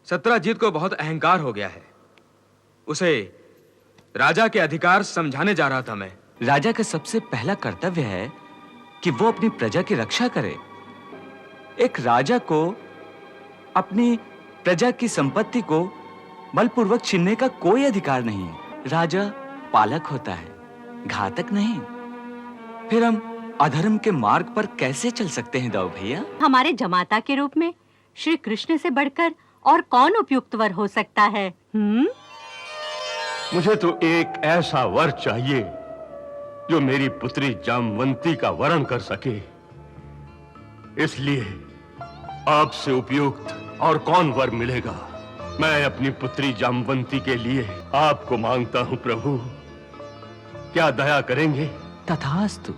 सत्राजीत को बहुत अहंकार हो गया है। उसे राजा के अधिकार समझाने जा रहा था मैं। राजा का सबसे पहला कर्तव्य है कि वो अपनी प्रजा की रक्षा करे। एक राजा को अपनी प्रजा की संपत्ति को बलपूर्वक छीनने का कोई अधिकार नहीं है। राजा पालक होता है, घातक नहीं। फिर हम अधर्म के मार्ग पर कैसे चल सकते हैं दाऊ भैया? हमारे जमाता के रूप में श्री कृष्ण से बढ़कर और कौन उपयुक्त वर हो सकता है? मुझे तो एक ऐसा वर चाहिए जो मेरी पुत्री जामवंती का वरण कर सके। इसलिए आपसे उपयुक्त और कौन वर मिलेगा? मैं अपनी पुत्री जामवंती के लिए आपको मांगता हूं प्रभु। क्या दया करेंगे? तथास्तु।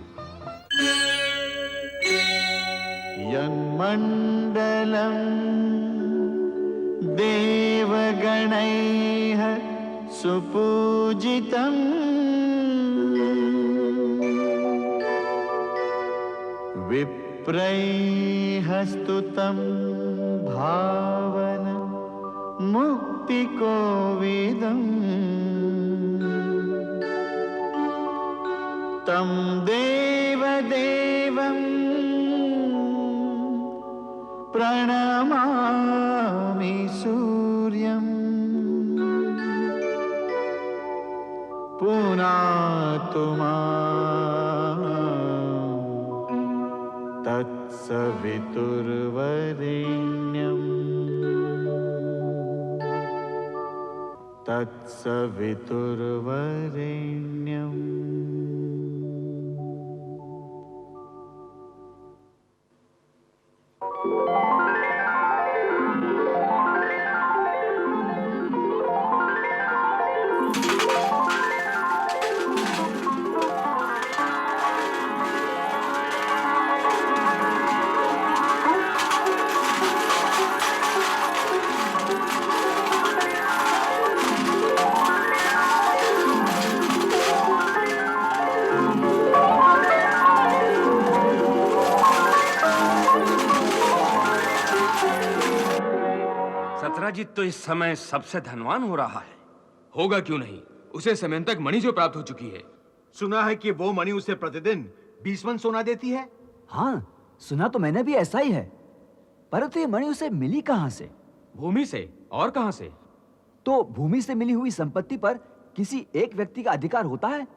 यन्मण्डलं देवगणैः सुपूजितं विप्रैः स्तुतं भावन मुक्तिकोविदम् तं देवदेवं प्रणमामि सूर्यम् पुनातु मां तत्सवितुर्वरेण्यम् तत्सवितुर्वरेण्यम्। सत्राजीत तो इस समय सबसे धनवान हो रहा है। होगा क्यों नहीं, उसे समयंतक मणि जो प्राप्त हो चुकी है। सुना है कि वो मणि उसे प्रतिदिन 20 मन सोना देती है। हाँ, सुना तो मैंने भी ऐसा ही है। परंतु ये मणि उसे मिली कहां से? भूमि से। और कहां से? तो भूमि से मिली हुई संपत्ति पर किसी एक व्यक्ति का अधिकार होता है।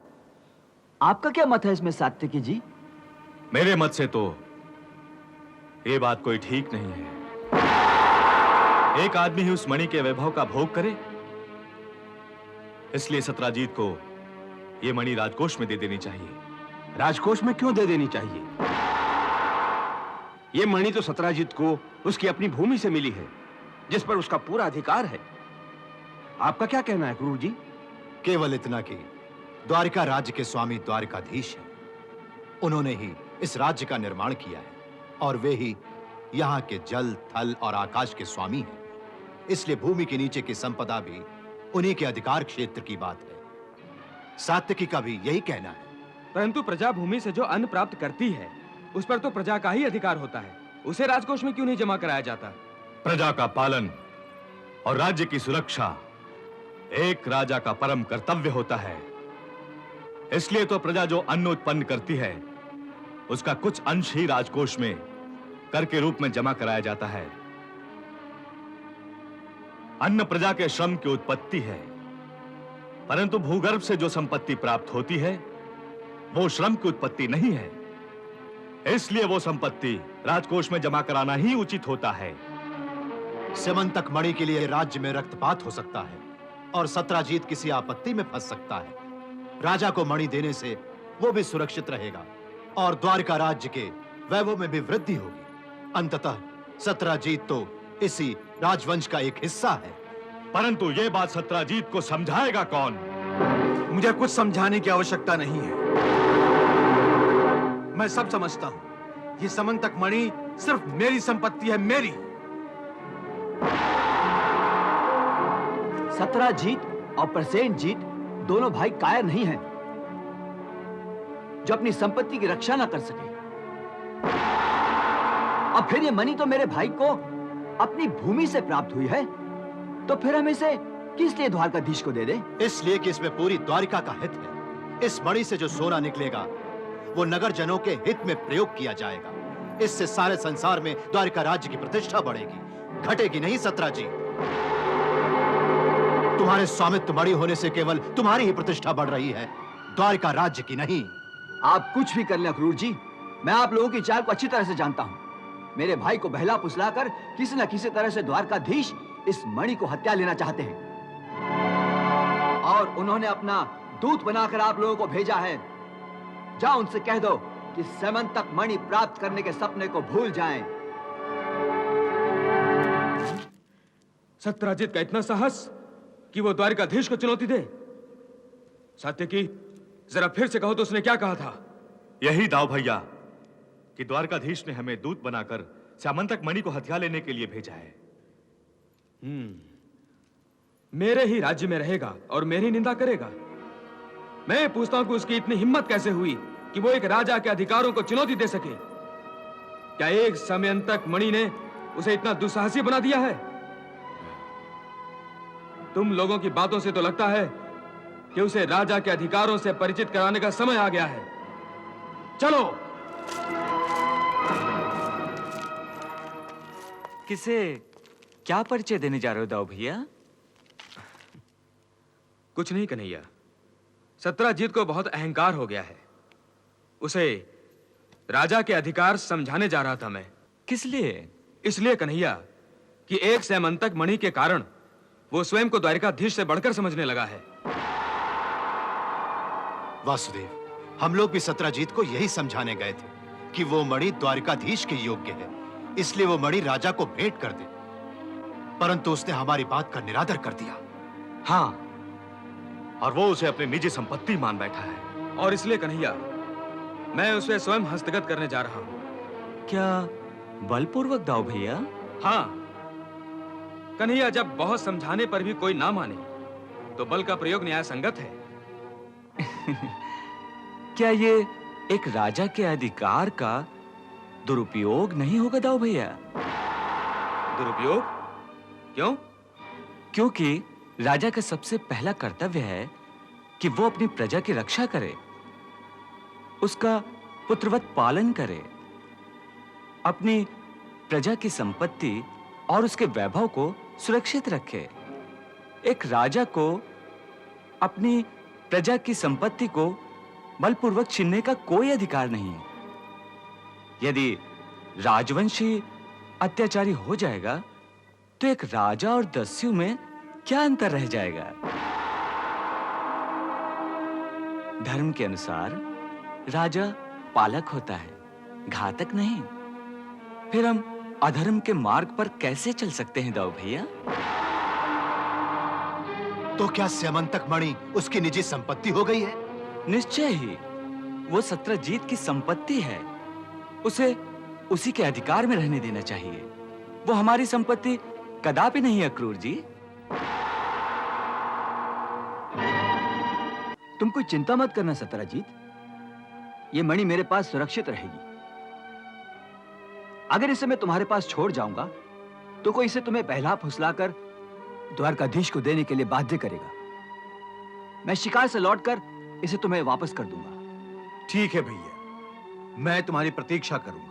आपका क्या मत है इसमें सात्विकी जी? मेरे मत से तो ये बात कोई ठीक नहीं है। एक आदमी ही उस मणि के वैभव का भोग करे, इसलिए सत्राजीत को ये मणि राजकोष में दे देनी चाहिए। राजकोष में क्यों दे देनी चाहिए? ये मणि तो सत्राजीत को उसकी अपनी भूमि से मिली है, जिस पर उसका पूरा अधिकार है। आपका क्या कहना है गुरु जी? केवल इतना कि द्वारिका राज्य के स्वामी द्वारिकाधीश हैं। उन्होंने ही इस राज्य का निर्माण किया है और वे ही यहाँ के जल, थल और आकाश के स्वामी हैं। इसलिए भूमि के नीचे की संपदा भी उन्हीं के अधिकार क्षेत्र की बात है। सात्विकी का भी यही कहना है। परंतु प्रजा भूमि से जो अन्न प्राप्त करती है, उस पर तो प्रजा का ही अधिकार होता है। उसे राजकोष में क्यों नहीं जमा कराया जाता? प्रजा का पालन और राज्य की सुरक्षा एक राजा का परम कर्तव्य होता है। इसलिए तो प्रजा जो अन्न उत्पन्न करती है, उसका कुछ अंश ही राजकोष में कर के रूप में जमा कराया जाता है। अन्न प्रजा के श्रम की उत्पत्ति है, परंतु भूगर्भ से जो संपत्ति प्राप्त होती है, वो श्रम की उत्पत्ति नहीं है। इसलिए वो संपत्ति राजकोष में जमा कराना ही उचित होता है। समंतक मणि के लिए राज्य में रक्तपात हो सकता है और सत्राजीत किसी आपत्ति में फंस सकता है। राजा को मणि देने से वो भी सुरक्षित रहेगा और द्वारिका राज्य के वैभव में भी वृद्धि होगी। अंततः सत्राजीत तो इसी राजवंश का एक हिस्सा है। परंतु ये बात सत्राजीत को समझाएगा कौन? मुझे कुछ समझाने की आवश्यकता नहीं है। मैं सब समझता हूं। ये समंतक मणि सिर्फ मेरी संपत्ति है, मेरी। सत्राजीत और प्रसेनजीत दोनों भाई कायर नहीं हैं, जो अपनी संपत्ति की रक्षा ना कर सके। अब फिर ये मणि तो मेरे भाई को अपनी भूमि से प्राप्त हुई है। तो फिर हम इसे किस लिए द्वारकाधीश को दे दे? इसलिए कि इसमें पूरी द्वारिका का हित है। इस मणि से जो सोना निकलेगा वो नगर जनों के हित में प्रयोग किया जाएगा। इससे सारे संसार में द्वारिका राज्य की प्रतिष्ठा बढ़ेगी, घटेगी नहीं। सत्राजी, तुम्हारे स्वामित्व मणि होने से केवल तुम्हारी ही प्रतिष्ठा बढ़ रही है, द्वारिका राज्य की नहीं। आप कुछ भी कर लें अक्रूर जी, मैं आप लोगों की चाल को अच्छी तरह से जानता हूं। मेरे भाई को बहला फुसलाकर किसी न किसी तरह से द्वारकाधीश इस मणि को हत्या लेना चाहते हैं, और उन्होंने अपना दूत बनाकर आप लोगों को भेजा है। जाओ उनसे कह दो कि समंतक मणि प्राप्त करने के सपने को भूल जाएं। सत्यराजित का इतना साहस कि वो द्वारकाधीश को चुनौती दे। सात्यकी, जरा फिर से कहो तो उसने क्या कहा था? यही दाव भैया कि द्वारकाधीश ने हमें दूत बनाकर स्यामंतक मणि को हथिया लेने के लिए भेजा है। मेरे ही राज्य में रहेगा और मेरी निंदा करेगा। मैं पूछता हूं कि उसकी इतनी हिम्मत कैसे हुई कि वो एक राजा के अधिकारों को चुनौती दे सके? क्या एक समयंतक मणि ने उसे इतना दुस्साहसी बना दिया है? तुम लोगों की बातों से तो लगता है कि उसे राजा के अधिकारों से परिचित कराने का समय आ गया है। चलो। किसे क्या परिचय देने जा रहे हो दाऊ भैया? कुछ नहीं कन्हैया, सत्यराजीत को बहुत अहंकार हो गया है। उसे राजा के अधिकार समझाने जा रहा था मैं। किस लिए? इसलिए कन्हैया कि एक सैमंतक मणि के कारण वो स्वयं को द्वारिकाधीश से बढ़कर समझने लगा है। वासुदेव, हम लोग भी सत्राजीत को यही समझाने गए थे कि वो मणि द्वारिकाधीश के योग्य है, इसलिए वो मणि राजा को भेंट कर दे, परंतु उसने हमारी बात का निरादर कर दिया। हाँ, और वो उसे अपनी निजी संपत्ति मान बैठा है। और इसलिए कन्हैया मैं उसे स्वयं हस्तगत करने जा रहा हूं। क्या बलपूर्वक दाऊ भैया? हाँ कन्हैया, जब बहुत समझाने पर भी कोई ना माने तो बल का प्रयोग न्याय संगत है। क्या ये एक राजा के अधिकार का दुरुपयोग नहीं होगा दाऊ भैया? दुरुपयोग? क्यों? क्योंकि राजा का सबसे पहला कर्तव्य है कि वो अपनी प्रजा की रक्षा करे, उसका पुत्रवत पालन करे, अपनी प्रजा की संपत्ति और उसके वैभव को सुरक्षित रखे। एक राजा को अपनी प्रजा की संपत्ति को बलपूर्वक छीनने का कोई अधिकार नहीं है। यदि राजवंशी अत्याचारी हो जाएगा तो एक राजा और दस्यु में क्या अंतर रह जाएगा? धर्म के अनुसार राजा पालक होता है, घातक नहीं। फिर हम अधर्म के मार्ग पर कैसे चल सकते हैं दाऊ भैया? तो क्या स्यामंतक मणि उसकी निजी संपत्ति हो गई है? निश्चय ही, वो सत्यजीत की संपत्ति है। उसे उसी के अधिकार में रहने देना चाहिए। वो हमारी संपत्ति कदापि नहीं, अक्रूर जी। तुम कोई चिंता मत करना सत्यजीत, ये मणि मेरे पास सुरक्षित रहेगी। अगर इसे मैं तुम्हारे पास छोड़ जाऊंगा तो कोई इसे तुम्हें बहला फुसलाकर द्वारकाधीश को देने के लिए बाध्य करेगा। मैं शिकार से लौटकर इसे तुम्हें वापस कर दूंगा। ठीक है भैया, मैं तुम्हारी प्रतीक्षा करूंगा।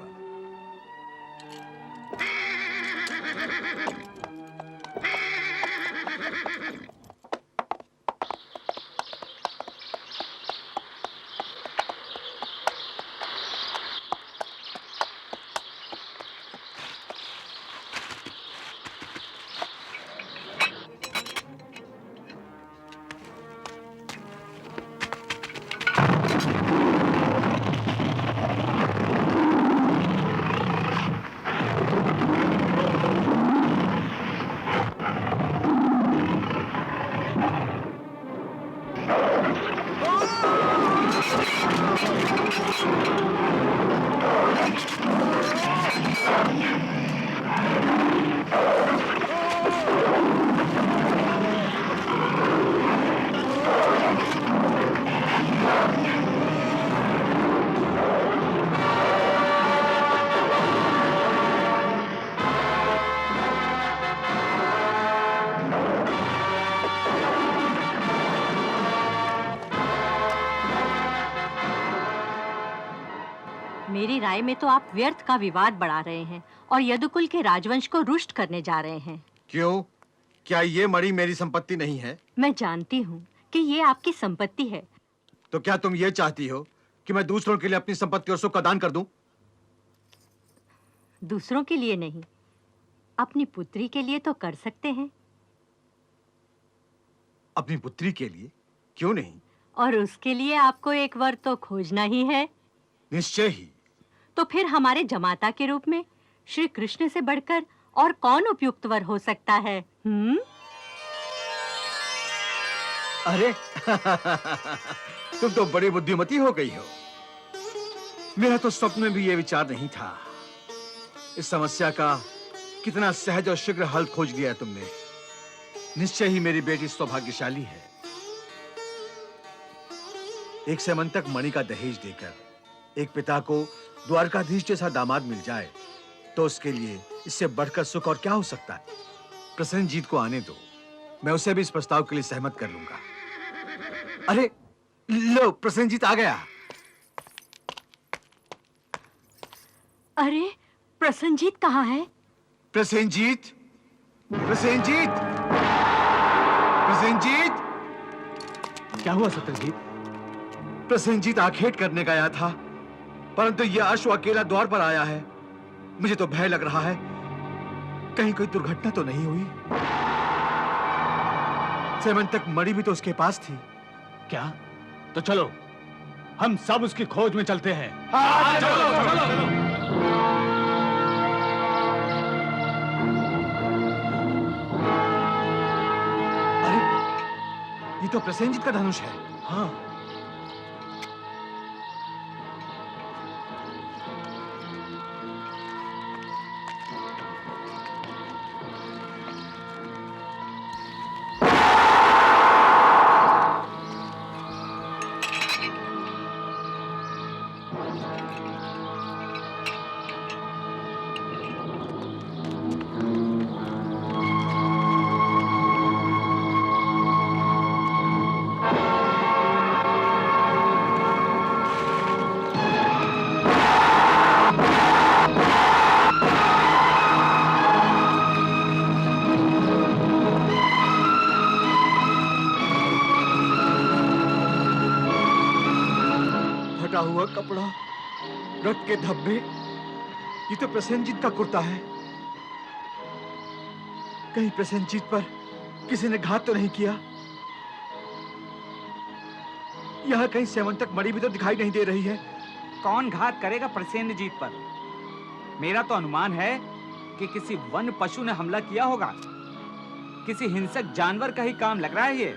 मेरी राय में तो आप व्यर्थ का विवाद बढ़ा रहे हैं और यदुकुल के राजवंश को रुष्ट करने जा रहे हैं। क्यों? क्या ये मणि मेरी संपत्ति नहीं है? मैं जानती हूँ कि ये आपकी संपत्ति है। तो क्या तुम ये चाहती हो कि मैं दूसरों के लिए अपनी संपत्ति और सुख का दान कर दूं? दूसरों के लिए नहीं, अपनी पुत्री के लिए तो कर सकते हैं। अपनी पुत्री के लिए? क्यों नहीं? और उसके लिए आपको एक वर तो खोजना ही है। निश्चय ही। तो फिर हमारे जमाता के रूप में श्री कृष्ण से बढ़कर और कौन उपयुक्त वर हो सकता है? अरे तुम तो बड़ी बुद्धिमती हो गई हो। मेरा तो स्वप्न में भी ये विचार नहीं था। इस समस्या का कितना सहज और शीघ्र हल खोज लिया तुमने। निश्चय ही मेरी बेटी सौभाग्यशाली है। एक सेमंतक मणि का दहेज देकर एक पिता को द्वारकाधीश जैसा दामाद मिल जाए तो उसके लिए इससे बढ़कर सुख और क्या हो सकता है। प्रसन्नजीत को आने दो, मैं उसे भी इस प्रस्ताव के लिए सहमत कर लूंगा। अरे लो, प्रसन्नजीत आ गया। अरे प्रसन्नजीत कहाँ है? प्रसेनजीत, प्रसेनजीत, प्रसेनजीत! क्या हुआ सत्यजीत? प्रसेनजीत आखेट करने गया था, परंतु यह अश्व अकेला द्वार पर आया है। मुझे तो भय लग रहा है, कहीं कोई दुर्घटना तो नहीं हुई। सेमंतक मणि भी तो उसके पास थी। क्या? तो चलो हम सब उसकी खोज में चलते हैं। चलो। ये तो प्रसेनजीत का धनुष है। हाँ। हुआ कपड़ा, रक्त के धब्बे, ये तो प्रसेनजीत का कुर्ता है। कहीं प्रसेनजीत पर किसी ने घात तो नहीं किया? यहाँ कहीं सेमंतक मणि भी तो दिखाई नहीं दे रही है। कौन घात करेगा प्रसेनजीत पर? मेरा तो अनुमान है कि किसी वन पशु ने हमला किया होगा। किसी हिंसक जानवर का ही काम लग रहा है ये।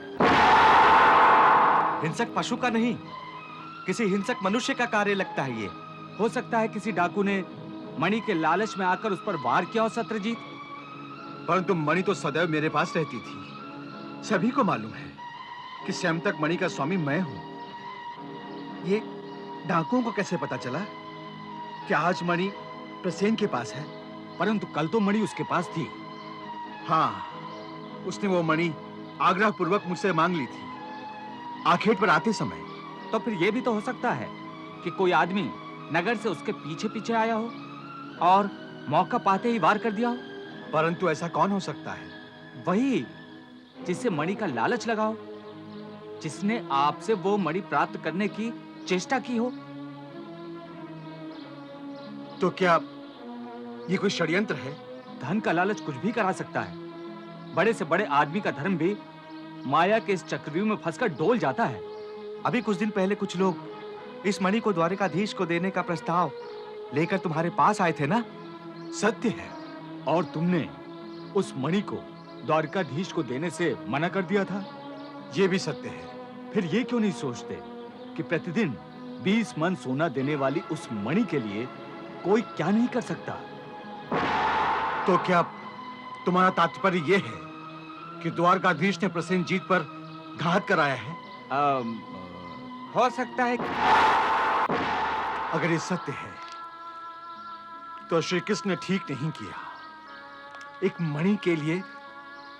हिंसक पशु का नहीं, किसी हिंसक मनुष्य का कार्य लगता है ये। हो सकता है किसी डाकू ने मणि के लालच में आकर उस पर वार किया हो सत्यजीत। परंतु मणि तो सदैव मेरे पास रहती थी। सभी को मालूम है कि सेमंतक मणि का स्वामी मैं हूं। ये डाकुओं को कैसे पता चला कि आज मणि प्रसेन के पास है? परंतु कल तो मणि उसके पास थी। हाँ, उसने वो मणि आग्रह पूर्वक मुझसे मांग ली थी आखेट पर आते समय। तो फिर यह भी तो हो सकता है कि कोई आदमी नगर से उसके पीछे पीछे आया हो और मौका पाते ही वार कर दिया हो। परंतु ऐसा कौन हो सकता है? वही जिससे मणि का लालच लगा हो, जिसने आपसे वो मणि प्राप्त करने की चेष्टा की हो। तो क्या ये कोई षड्यंत्र है? धन का लालच कुछ भी करा सकता है। बड़े से बड़े आदमी का धर्म भी माया के इस चक्रव्यूह में फंसकर डोल जाता है। अभी कुछ दिन पहले कुछ लोग इस मणि को द्वारकाधीश को देने का प्रस्ताव लेकर तुम्हारे पास आए थे ना? सत्य है। और तुमने उस मणि को द्वारकाधीश को देने से मना कर दिया था। ये भी सत्य है। फिर ये क्यों नहीं सोचते कि प्रतिदिन 20 मन सोना देने वाली उस मणि के लिए कोई क्या नहीं कर सकता? तो क्या तुम्हारा तात्पर्य यह है कि द्वारकाधीश ने प्रसेनजीत पर घात कराया है? हो सकता है। अगर ये सत्य है तो श्री कृष्ण ने ठीक नहीं किया। एक मणि के लिए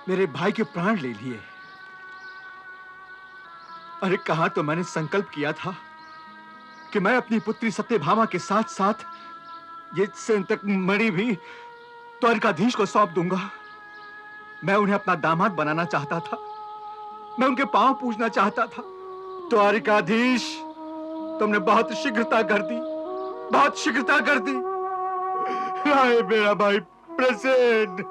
मेरे भाई के प्राण ले लिए। अरे कहां तो मैंने संकल्प किया था कि मैं अपनी पुत्री सत्यभामा के साथ साथ ये संतक मणि भी द्वारकाधीश को सौंप दूंगा। मैं उन्हें अपना दामाद बनाना चाहता था, मैं उनके पांव पूजना चाहता था। द्वारिकाधीश, तुमने बहुत शीघ्रता कर दी, बहुत शीघ्रता कर दी। हाय मेरा भाई प्रसेन,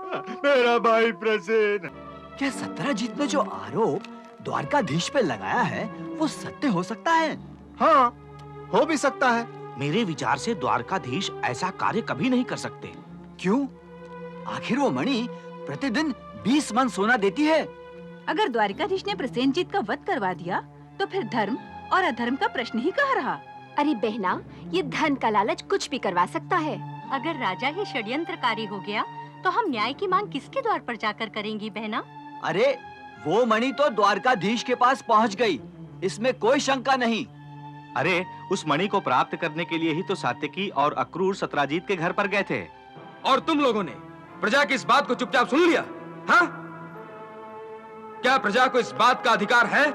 मेरा भाई प्रसेन। क्या सत्यजीत ने जो आरोप द्वारकाधीश पे लगाया है वो सत्य हो सकता है? हाँ, हो भी सकता है। मेरे विचार से द्वारकाधीश ऐसा कार्य कभी नहीं कर सकते। क्यों? आखिर वो मणि प्रतिदिन 20 मन सोना देती है। अगर द्वारिकाधीश ने प्रसेनजीत का वध करवा दिया तो फिर धर्म और अधर्म का प्रश्न ही कहाँ रहा? अरे बहना, ये धन का लालच कुछ भी करवा सकता है। अगर राजा ही षड्यंत्रकारी हो गया तो हम न्याय की मांग किसके द्वार पर जाकर करेंगी बहना? अरे वो मणि तो द्वारकाधीश के पास पहुंच गई, इसमें कोई शंका नहीं। अरे उस मणि को प्राप्त करने के लिए ही तो सात्यकी और अक्रूर सत्राजीत के घर पर गए थे। और तुम लोगों ने प्रजा की इस बात को चुपचाप सुन लिया? हाँ? क्या प्रजा को इस बात का अधिकार है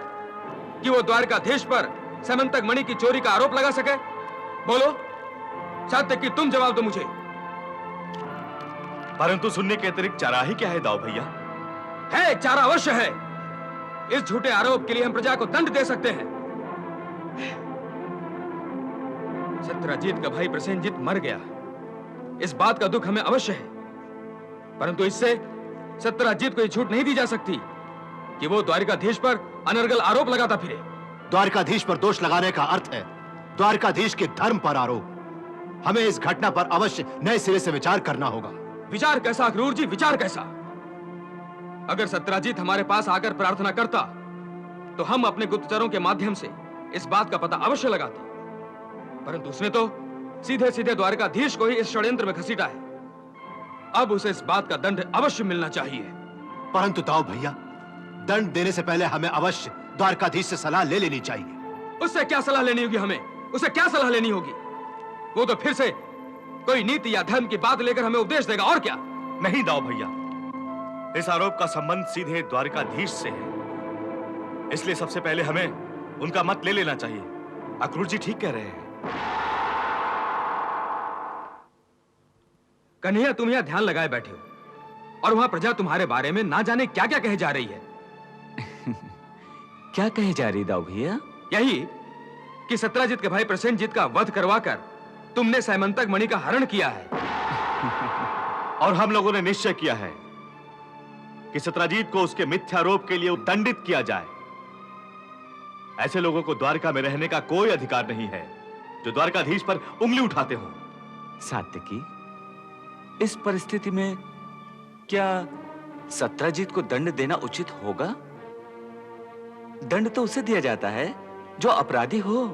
कि वो द्वारकाधीश पर समंतक मणि की चोरी का आरोप लगा सके? बोलो सात्यकी, तुम जवाब दो मुझे। परंतु सुनने के अतिरिक्त चारा ही क्या है दाऊ भैया? है, चारा अवश्य है। इस झूठे आरोप के लिए हम प्रजा को दंड दे सकते हैं। सत्यजीत का भाई प्रसेनजीत मर गया, इस बात का दुख हमें अवश्य है, परंतु इससे सत्यजीत को यह छूट नहीं दी जा सकती कि वो द्वारकाधीश पर अनर्गल आरोप लगाता फिरे। द्वारकाधीश पर दोष लगाने का अर्थ है द्वारकाधीश के धर्म पर आरोप। हमें इस घटना पर अवश्य नए सिरे से विचार करना होगा। विचार कैसा अक्रूर जी, विचार कैसा? अगर सत्यजीत हमारे पास आकर प्रार्थना करता तो हम अपने गुप्तचरों के माध्यम से इस बात का पता अवश्य लगाते, परंतु उसने तो सीधे सीधे द्वारकाधीश को ही इस षड्यंत्र में घसीटा है। अब उसे इस बात का दंड अवश्य मिलना चाहिए। परंतु दाऊ भैया, दंड देने से पहले हमें अवश्य द्वारकाधीश से सलाह ले लेनी चाहिए। उससे क्या सलाह लेनी होगी हमें? उसे क्या सलाह लेनी होगी? वो तो फिर से कोई नीति या धर्म की बात लेकर हमें उपदेश देगा, और क्या? नहीं दाऊ भैया, इस आरोप का संबंध सीधे द्वारकाधीश से है, इसलिए सबसे पहले हमें उनका मत ले लेना चाहिए। अक्रूर जी ठीक कह रहे हैं। कन्हैया, तुम यहां ध्यान लगाए बैठे हो और वहां प्रजा तुम्हारे बारे में ना जाने क्या क्या कहे जा रही है। क्या कहे जा रही दाऊ भैया? यही कि सत्यजीत के भाई प्रसेनजीत का वध करवाकर तुमने सैमंतक मणि का हरण किया है। और हम लोगों ने निश्चय किया है कि सत्यजीत को उसके मिथ्यारोप के लिए दंडित किया जाए। ऐसे लोगों को द्वारका में रहने का कोई अधिकार नहीं है जो द्वारकाधीश पर उंगली उठाते हो। सात्यकी, इस परिस्थिति में क्या सत्यजीत को दंड देना उचित होगा? दंड तो उसे दिया जाता है जो अपराधी हो।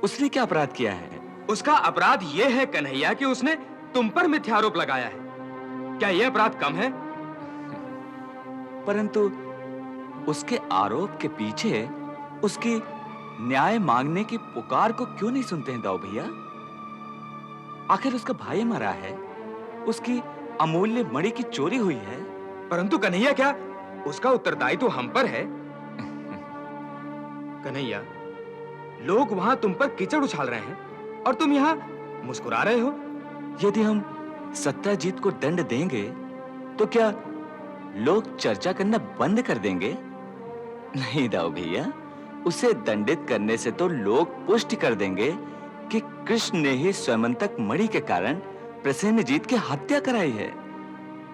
उसने क्या अपराध किया है? उसका अपराध यह है कन्हैया कि उसने तुम पर मिथ्यारोप लगाया है। क्या यह अपराध कम है? परंतु उसके आरोप के पीछे उसकी न्याय मांगने की पुकार को क्यों नहीं सुनते हैं दाऊ भैया? आखिर उसका भाई मरा है, उसकी अमूल्य मणि की चोरी हुई है। परंतु कन्हैया, क्या उसका उत्तरदायित्व तो हम पर है? कन्हैया, लोग वहां तुम पर कीचड़ उछाल रहे हैं और तुम यहां मुस्कुरा रहे हो। यदि हम सत्यजीत को दंड देंगे तो क्या लोग चर्चा करना बंद कर देंगे? नहीं दाऊ भैया, उसे दंडित करने से तो लोग पुष्टि कर देंगे कि कृष्ण ने ही स्वयंतक मणि के कारण प्रसेनजीत की हत्या कराई है।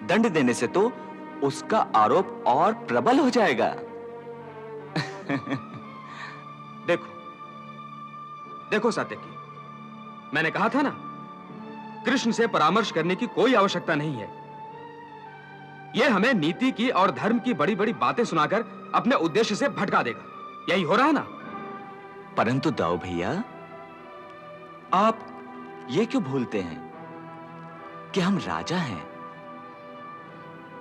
दंड देने से तो उसका आरोप और प्रबल हो जाएगा। देखो देखो सात्यकी, मैंने कहा था ना, कृष्ण से परामर्श करने की कोई आवश्यकता नहीं है। यह हमें नीति की और धर्म की बड़ी बड़ी बातें सुनाकर अपने उद्देश्य से भटका देगा। यही हो रहा है ना? परंतु दाऊ भैया, आप ये क्यों भूलते हैं कि हम राजा हैं?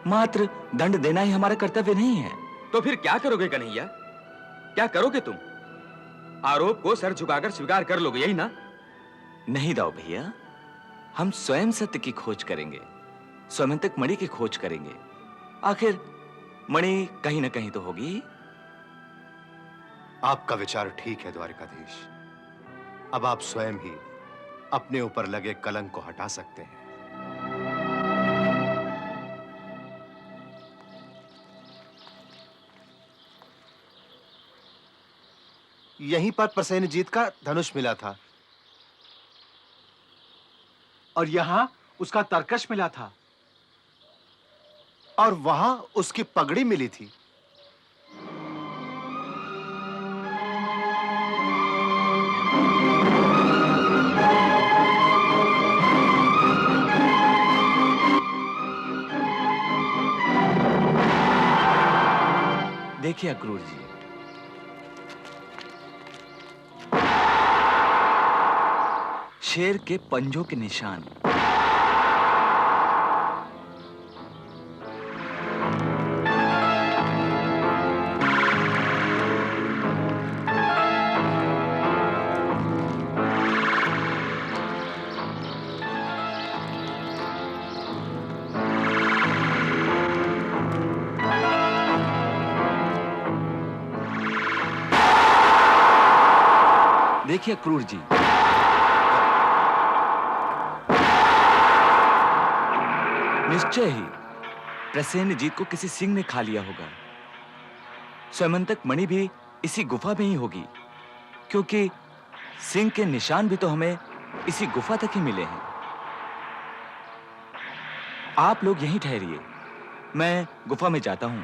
मात्र दंड देना ही हमारा कर्तव्य नहीं है। तो फिर क्या करोगे कन्हैया? क्या करोगे तुम? आरोप को सर झुकाकर स्वीकार कर लोगे, यही ना? नहीं दाऊ भैया, हम स्वयं सत्य की खोज करेंगे, स्वयंतक मणि की खोज करेंगे। आखिर मणि कहीं ना कहीं तो होगी। आपका विचार ठीक है द्वारकाधीश। अब आप स्वयं ही अपने ऊपर लगे कलंक को हटा सकते हैं। यहीं पर प्रसेनजीत का धनुष मिला था। और यहां उसका तरकश मिला था। और वहां उसकी पगड़ी मिली थी। देखिए अक्रूर जी, शेर के पंजों के निशान। देखिए अक्रूर जी, निश्चय ही प्रसेनजीत को किसी सिंह ने खा लिया होगा। स्वयंतक मणि भी इसी गुफा में ही होगी, क्योंकि सिंह के निशान भी तो हमें इसी गुफा तक ही मिले हैं। आप लोग यहीं ठहरिए, मैं गुफा में जाता हूं।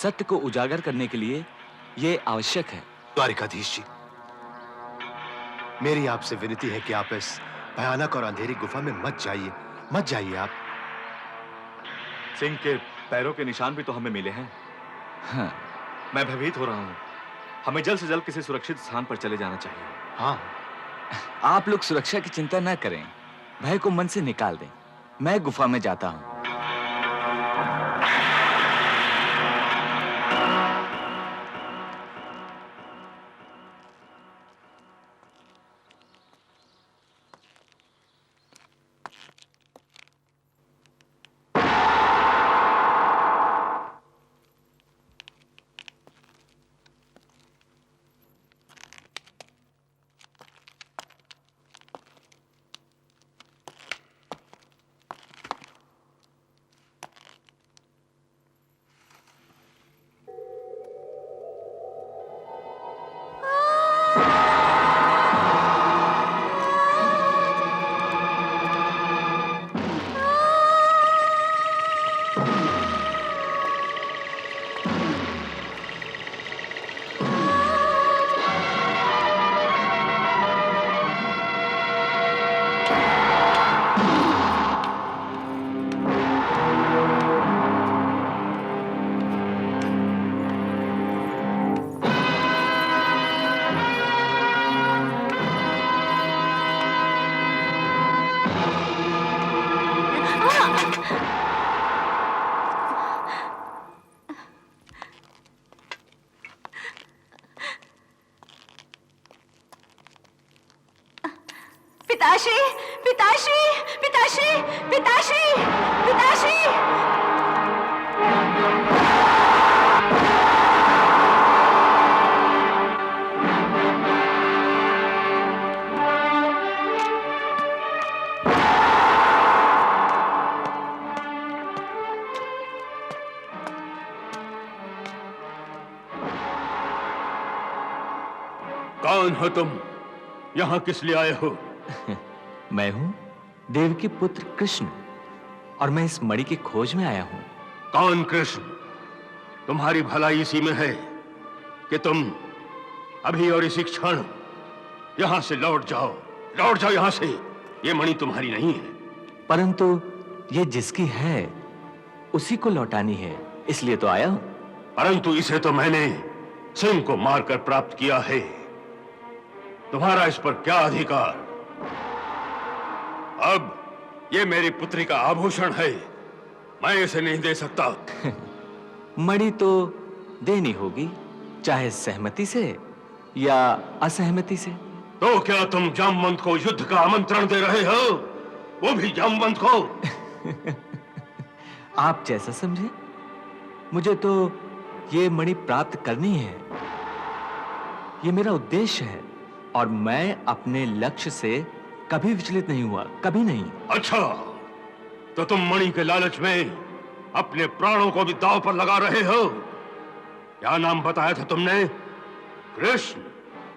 सत्य को उजागर करने के लिए यह आवश्यक है। द्वारिकाधीश जी, मेरी आपसे विनती है कि आप इस भयानक और अंधेरी गुफा में मत जाइए आप। सिंह के पैरों के निशान भी तो हमें मिले हैं। हाँ। मैं भयभीत हो रहा हूं। हमें जल्द से जल्द किसी सुरक्षित स्थान पर चले जाना चाहिए। हाँ, आप लोग सुरक्षा की चिंता ना करें, भय को मन से निकाल दें। मैं गुफा में जाता हूं। पिताश्री, पिताश्री, पिताश्री, पिताश्री, पिताश्री। कौन हो तुम? यहां किस लिए आए हो? मैं हूं देवकी पुत्र कृष्ण, और मैं इस मणि की खोज में आया हूं। कौन कृष्ण? तुम्हारी भलाई इसी में है कि तुम अभी और इसी क्षण यहां से लौट जाओ यहां से। ये मणि तुम्हारी नहीं है। परंतु ये जिसकी है उसी को लौटानी है, इसलिए तो आया हूं। परंतु इसे तो मैंने सिंह को मारकर प्राप्त किया है। तुम्हारा इस पर क्या अधिकार? अब ये मेरी पुत्री का आभूषण है, मैं इसे नहीं दे सकता। मणि तो देनी होगी, चाहे सहमति से या असहमति से। तो क्या तुम जामवंत को युद्ध का आमंत्रण दे रहे हो? वो भी जामवंत को? आप जैसा समझे। मुझे तो ये मणि प्राप्त करनी है, ये मेरा उद्देश्य है। और मैं अपने लक्ष्य से कभी विचलित नहीं हुआ, कभी नहीं। अच्छा, तो तुम मणि के लालच में अपने प्राणों को भी दांव पर लगा रहे हो। क्या नाम बताया था तुमने? कृष्ण।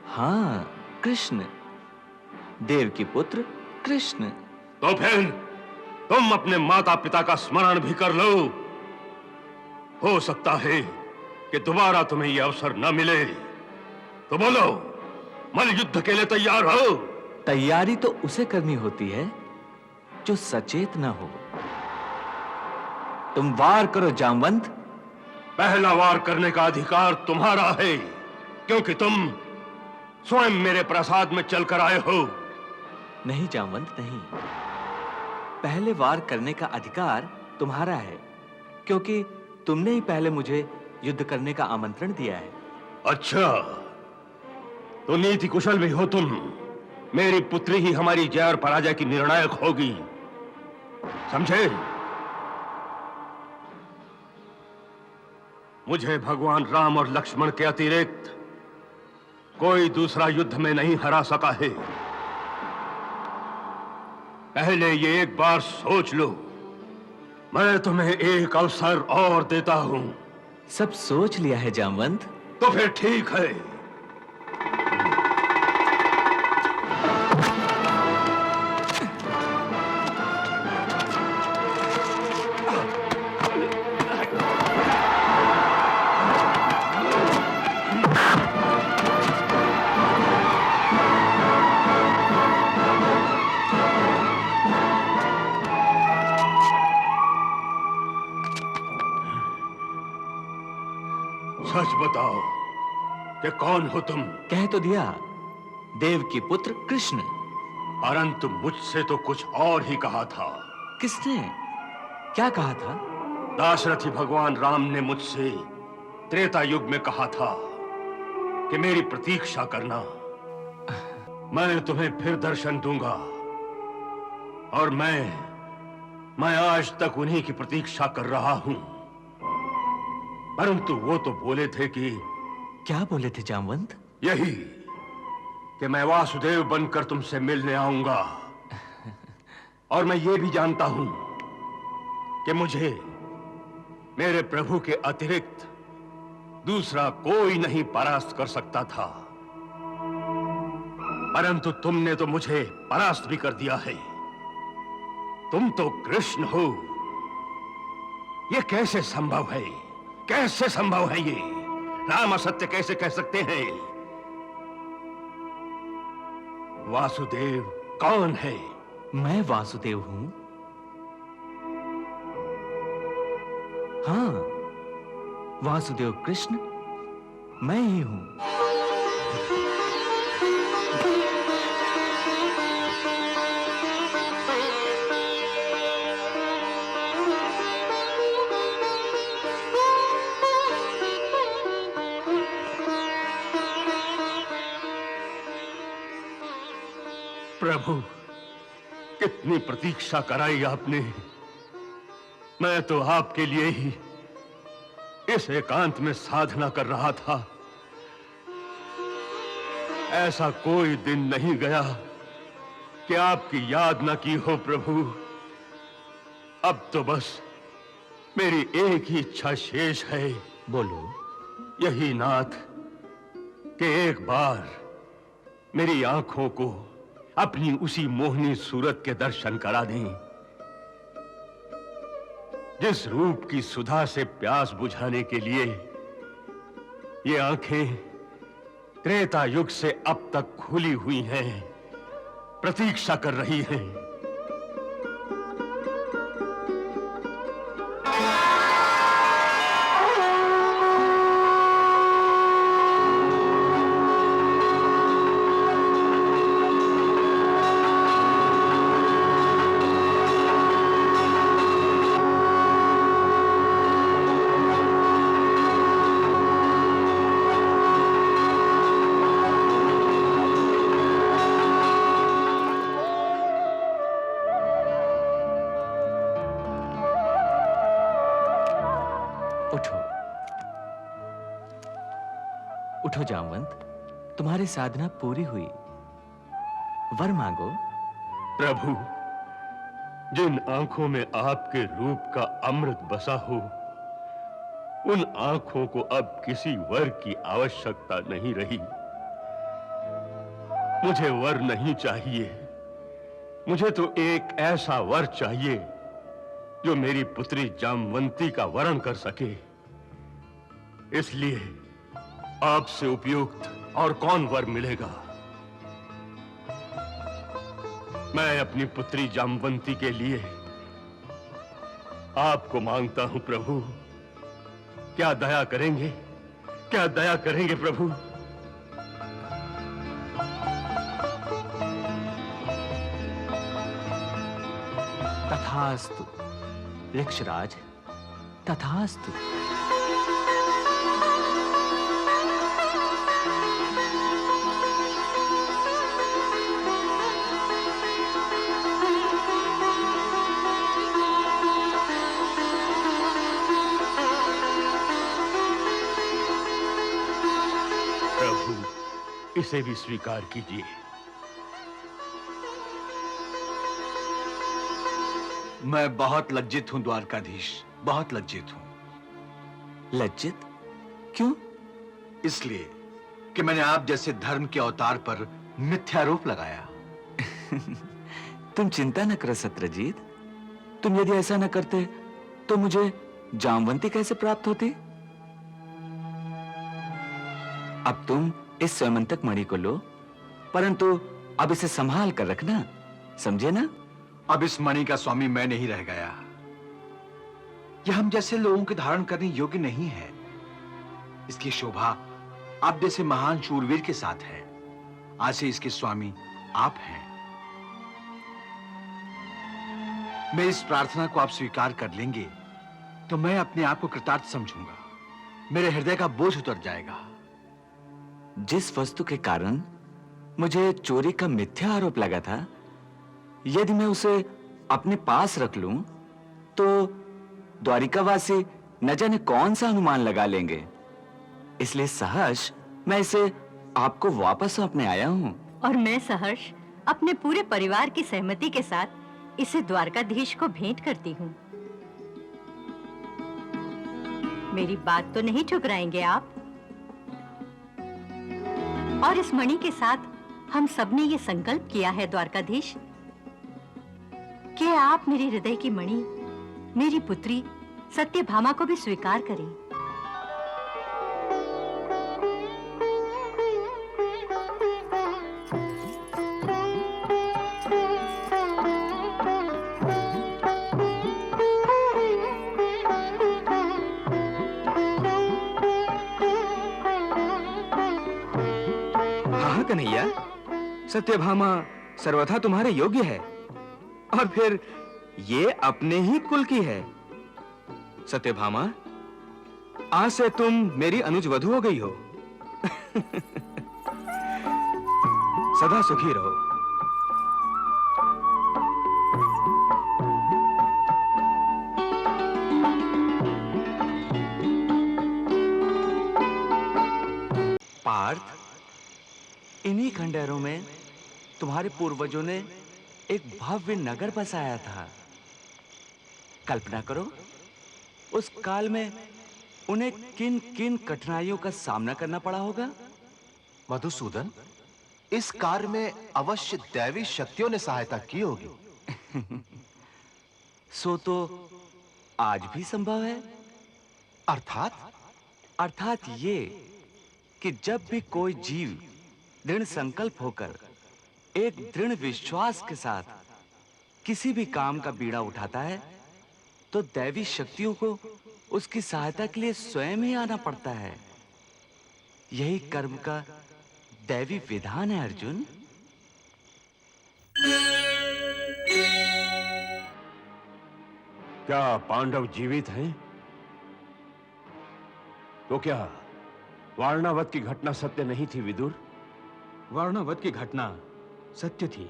हाँ, कृष्ण, देव की पुत्र कृष्ण। तो फिर तुम अपने माता पिता का स्मरण भी कर लो। हो सकता है कि दोबारा तुम्हें यह अवसर न मिले। तो बोलो, मल युद्ध के लिए तैयार हो? तैयारी तो उसे करनी होती है जो सचेत न हो। तुम वार करो जामवंत। पहला वार करने का अधिकार तुम्हारा है, क्योंकि तुम स्वयं मेरे प्रसाद में चलकर आए हो। नहीं जामवंत, नहीं। पहले वार करने का अधिकार तुम्हारा है, क्योंकि तुमने ही पहले मुझे युद्ध करने का आमंत्रण दिया है। अच्छा, तो नीति कुशल भी हो तुम। मेरी पुत्री ही हमारी जय और पराजय की निर्णायक होगी, समझे? मुझे भगवान राम और लक्ष्मण के अतिरिक्त कोई दूसरा युद्ध में नहीं हरा सका है। पहले ये एक बार सोच लो। मैं तुम्हें एक अवसर और देता हूं। सब सोच लिया है जामवंत। तो फिर ठीक है। सच बताओ कि कौन हो तुम? कह तो दिया, देव की पुत्र कृष्ण। परंतु मुझसे तो कुछ और ही कहा था। किसने? क्या कहा था? दाशरथी भगवान राम ने मुझसे त्रेता युग में कहा था कि मेरी प्रतीक्षा करना। मैं तुम्हें फिर दर्शन दूंगा, और मैं आज तक उन्हीं की प्रतीक्षा कर रहा हूं। परंतु वो तो बोले थे कि... क्या बोले थे जामवंत? यही कि मैं वासुदेव बनकर तुमसे मिलने आऊंगा। और मैं ये भी जानता हूं कि मुझे मेरे प्रभु के अतिरिक्त दूसरा कोई नहीं परास्त कर सकता था। परंतु तुमने तो मुझे परास्त भी कर दिया है। तुम तो कृष्ण हो। यह कैसे संभव है? कैसे संभव है ये? राम असत्य कैसे कह सकते हैं? वासुदेव कौन है? मैं वासुदेव हूं। हाँ, वासुदेव कृष्ण मैं ही हूं। प्रभु, कितनी प्रतीक्षा कराई आपने। मैं तो आपके लिए ही इस एकांत में साधना कर रहा था। ऐसा कोई दिन नहीं गया कि आपकी याद न की हो प्रभु। अब तो बस मेरी एक ही इच्छा शेष है। बोलो। यही नाथ कि एक बार मेरी आंखों को अपनी उसी मोहनी सूरत के दर्शन करा दें, जिस रूप की सुधा से प्यास बुझाने के लिए ये आंखें त्रेता युग से अब तक खुली हुई हैं, प्रतीक्षा कर रही हैं। उठो जामवंत, तुम्हारी साधना पूरी हुई। वर मांगो। प्रभु, जिन आंखों में आपके रूप का अमृत बसा हो, उन आंखों को अब किसी वर की आवश्यकता नहीं रही। मुझे वर नहीं चाहिए, मुझे तो एक ऐसा वर चाहिए जो मेरी पुत्री जामवंती का वरण कर सके। इसलिए आपसे उपयुक्त और कौन वर मिलेगा? मैं अपनी पुत्री जामवंती के लिए आपको मांगता हूं प्रभु। क्या दया करेंगे, क्या दया करेंगे प्रभु? तथास्तु वृक्षराज, तथास्तु। प्रभु, इसे भी स्वीकार कीजिए। मैं बहुत लज्जित हूं द्वारकाधीश, बहुत लज्जित हूं। लज्जित? क्यों? इसलिए कि मैंने आप जैसे धर्म के अवतार पर मिथ्यारोप लगाया। तुम चिंता न करो सत्यजीत। तुम यदि ऐसा न करते तो मुझे जामवंती कैसे प्राप्त होती? अब तुम इस स्वयंतक मणि को लो, परंतु अब इसे संभाल कर रखना, समझे ना? अब इस मणि का स्वामी मैं नहीं रह गया। यह हम जैसे लोगों के धारण करने योग्य नहीं है। इसकी शोभा आप जैसे महान शूरवीर के साथ है। आज से इसके स्वामी आप हैं। मैं इस प्रार्थना को आप स्वीकार कर लेंगे तो मैं अपने आप को कृतार्थ समझूंगा। मेरे हृदय का बोझ उतर जाएगा। जिस वस्तु के कारण मुझे चोरी का मिथ्या आरोप लगा था, यदि मैं उसे अपने पास रख लूं तो द्वारिकावासी न जाने कौन सा अनुमान लगा लेंगे। इसलिए सहर्ष मैं इसे आपको वापस सौंपने आया हूं। और मैं सहर्ष अपने पूरे परिवार की सहमति के साथ इसे द्वारकाधीश को भेंट करती हूँ। मेरी बात तो नहीं ठुकराएंगे आप? और इस मणि के साथ हम सबने ये संकल्प किया है द्वारकाधीश कि आप मेरे हृदय की मणि, मेरी पुत्री सत्यभामा को भी स्वीकार करें। हाँ कन्हैया, सत्यभामा सर्वथा तुम्हारे योग्य है, और फिर ये अपने ही कुल की है। सत्यभामा, आज से तुम मेरी अनुज वधू हो गई हो। सदा सुखी रहो। पार्थ, इन्हीं खंडहरों में तुम्हारे पूर्वजों ने एक भव्य नगर बसाया था। कल्पना करो, उस काल में उन्हें किन किन कठिनाइयों का सामना करना पड़ा होगा। मधुसूदन, इस कार्य में अवश्य दैवी शक्तियों ने सहायता की होगी। सो तो आज भी संभव है। अर्थात ये कि जब भी कोई जीव दृढ़ संकल्प होकर एक दृढ़ विश्वास के साथ किसी भी काम का बीड़ा उठाता है, तो दैवी शक्तियों को उसकी सहायता के लिए स्वयं ही आना पड़ता है। यही कर्म का दैवी विधान है अर्जुन। क्या पांडव जीवित हैं? तो क्या वारणावत की घटना सत्य नहीं थी विदुर? वारणावत की घटना सत्य थी,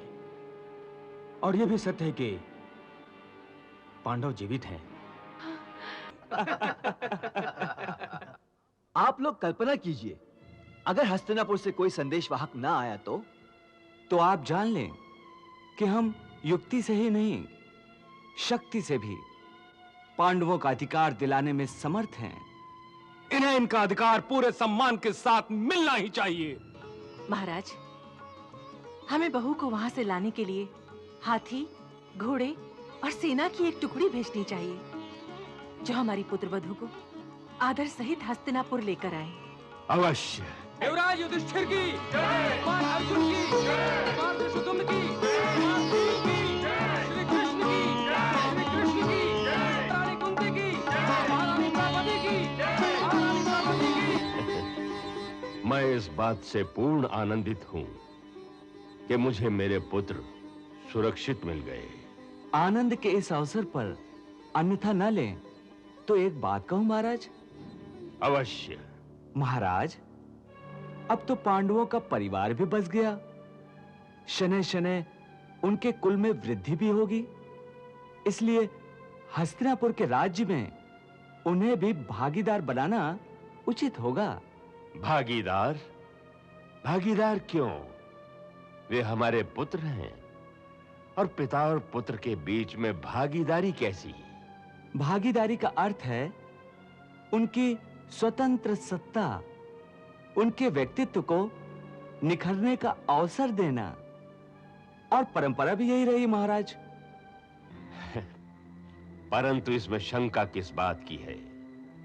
और यह भी सत्य है कि पांडव जीवित हैं। आप लोग कल्पना कीजिए, अगर हस्तिनापुर से कोई संदेशवाहक ना आया तो तो आप जान लें कि हम युक्ति से ही नहीं, शक्ति से भी पांडवों का अधिकार दिलाने में समर्थ हैं। इन्हें इनका अधिकार पूरे सम्मान के साथ मिलना ही चाहिए। महाराज, हमें बहू को वहां से लाने के लिए हाथी, घोड़े और सेना की एक टुकड़ी भेजनी चाहिए, जो हमारी पुत्र वधू को आदर सहित हस्तिनापुर लेकर आए। अवश्य। युवराज युधिष्ठिर की, कुमार अर्जुन की, कुमार धृष्टद्युम्न की, कुमार भीम की, श्री कृष्ण की, श्री कृष्ण की, रानी कुंती की, महारानी द्रौपदी की, महारानी द्रौपदी की। मैं इस बात से पूर्ण आनंदित हूं कि मुझे मेरे पुत्र सुरक्षित मिल गए। आनंद के इस अवसर पर अन्यथा न लें तो एक बात कहूं महाराज। अवश्य। महाराज, अब तो पांडवों का परिवार भी बस गया, शनै शनै उनके कुल में वृद्धि भी होगी, इसलिए हस्तिनापुर के राज्य में उन्हें भी भागीदार बनाना उचित होगा। भागीदार? भागीदार क्यों? वे हमारे पुत्र हैं, और पिता और पुत्र के बीच में भागीदारी कैसी? भागीदारी का अर्थ है उनकी स्वतंत्र सत्ता, उनके व्यक्तित्व को निखरने का अवसर देना, और परंपरा भी यही रही महाराज। परंतु इसमें शंका किस बात की है?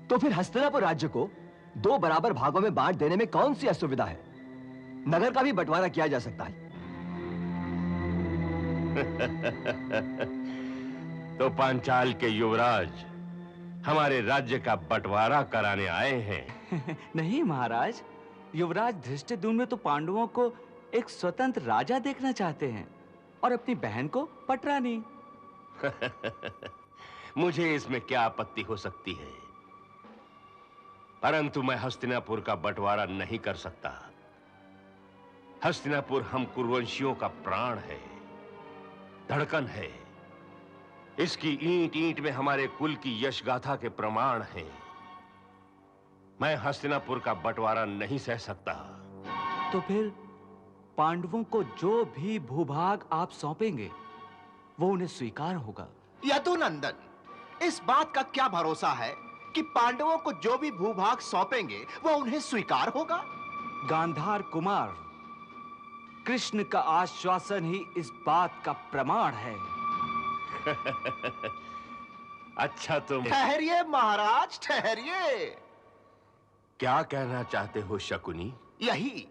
तो फिर हस्तिनापुर राज्य को 2 बराबर भागों में बांट देने में कौन सी असुविधा है? नगर का भी बंटवारा किया जा सकता है। तो पांचाल के युवराज हमारे राज्य का बंटवारा कराने आए हैं? नहीं महाराज, युवराज धृष्टद्युम्न तो पांडवों को एक स्वतंत्र राजा देखना चाहते हैं और अपनी बहन को पटरानी। मुझे इसमें क्या आपत्ति हो सकती है, परंतु मैं हस्तिनापुर का बंटवारा नहीं कर सकता। हस्तिनापुर हम कुरुवंशियों का प्राण है, धड़कन है। इसकी ईंट ईंट में हमारे कुल की यश गाथा के प्रमाण हैं। मैं हस्तिनापुर का बंटवारा नहीं सह सकता। तो फिर पांडवों को जो भी भूभाग आप सौंपेंगे वो उन्हें स्वीकार होगा। यदुनंदन, इस बात का क्या भरोसा है कि पांडवों को जो भी भूभाग सौंपेंगे वो उन्हें स्वीकार होगा? गांधार कुमार, कृष्ण का आश्वासन ही इस बात का प्रमाण है। अच्छा, तुम ठहरिए महाराज, ठहरिए। क्या कहना चाहते हो शकुनी? यही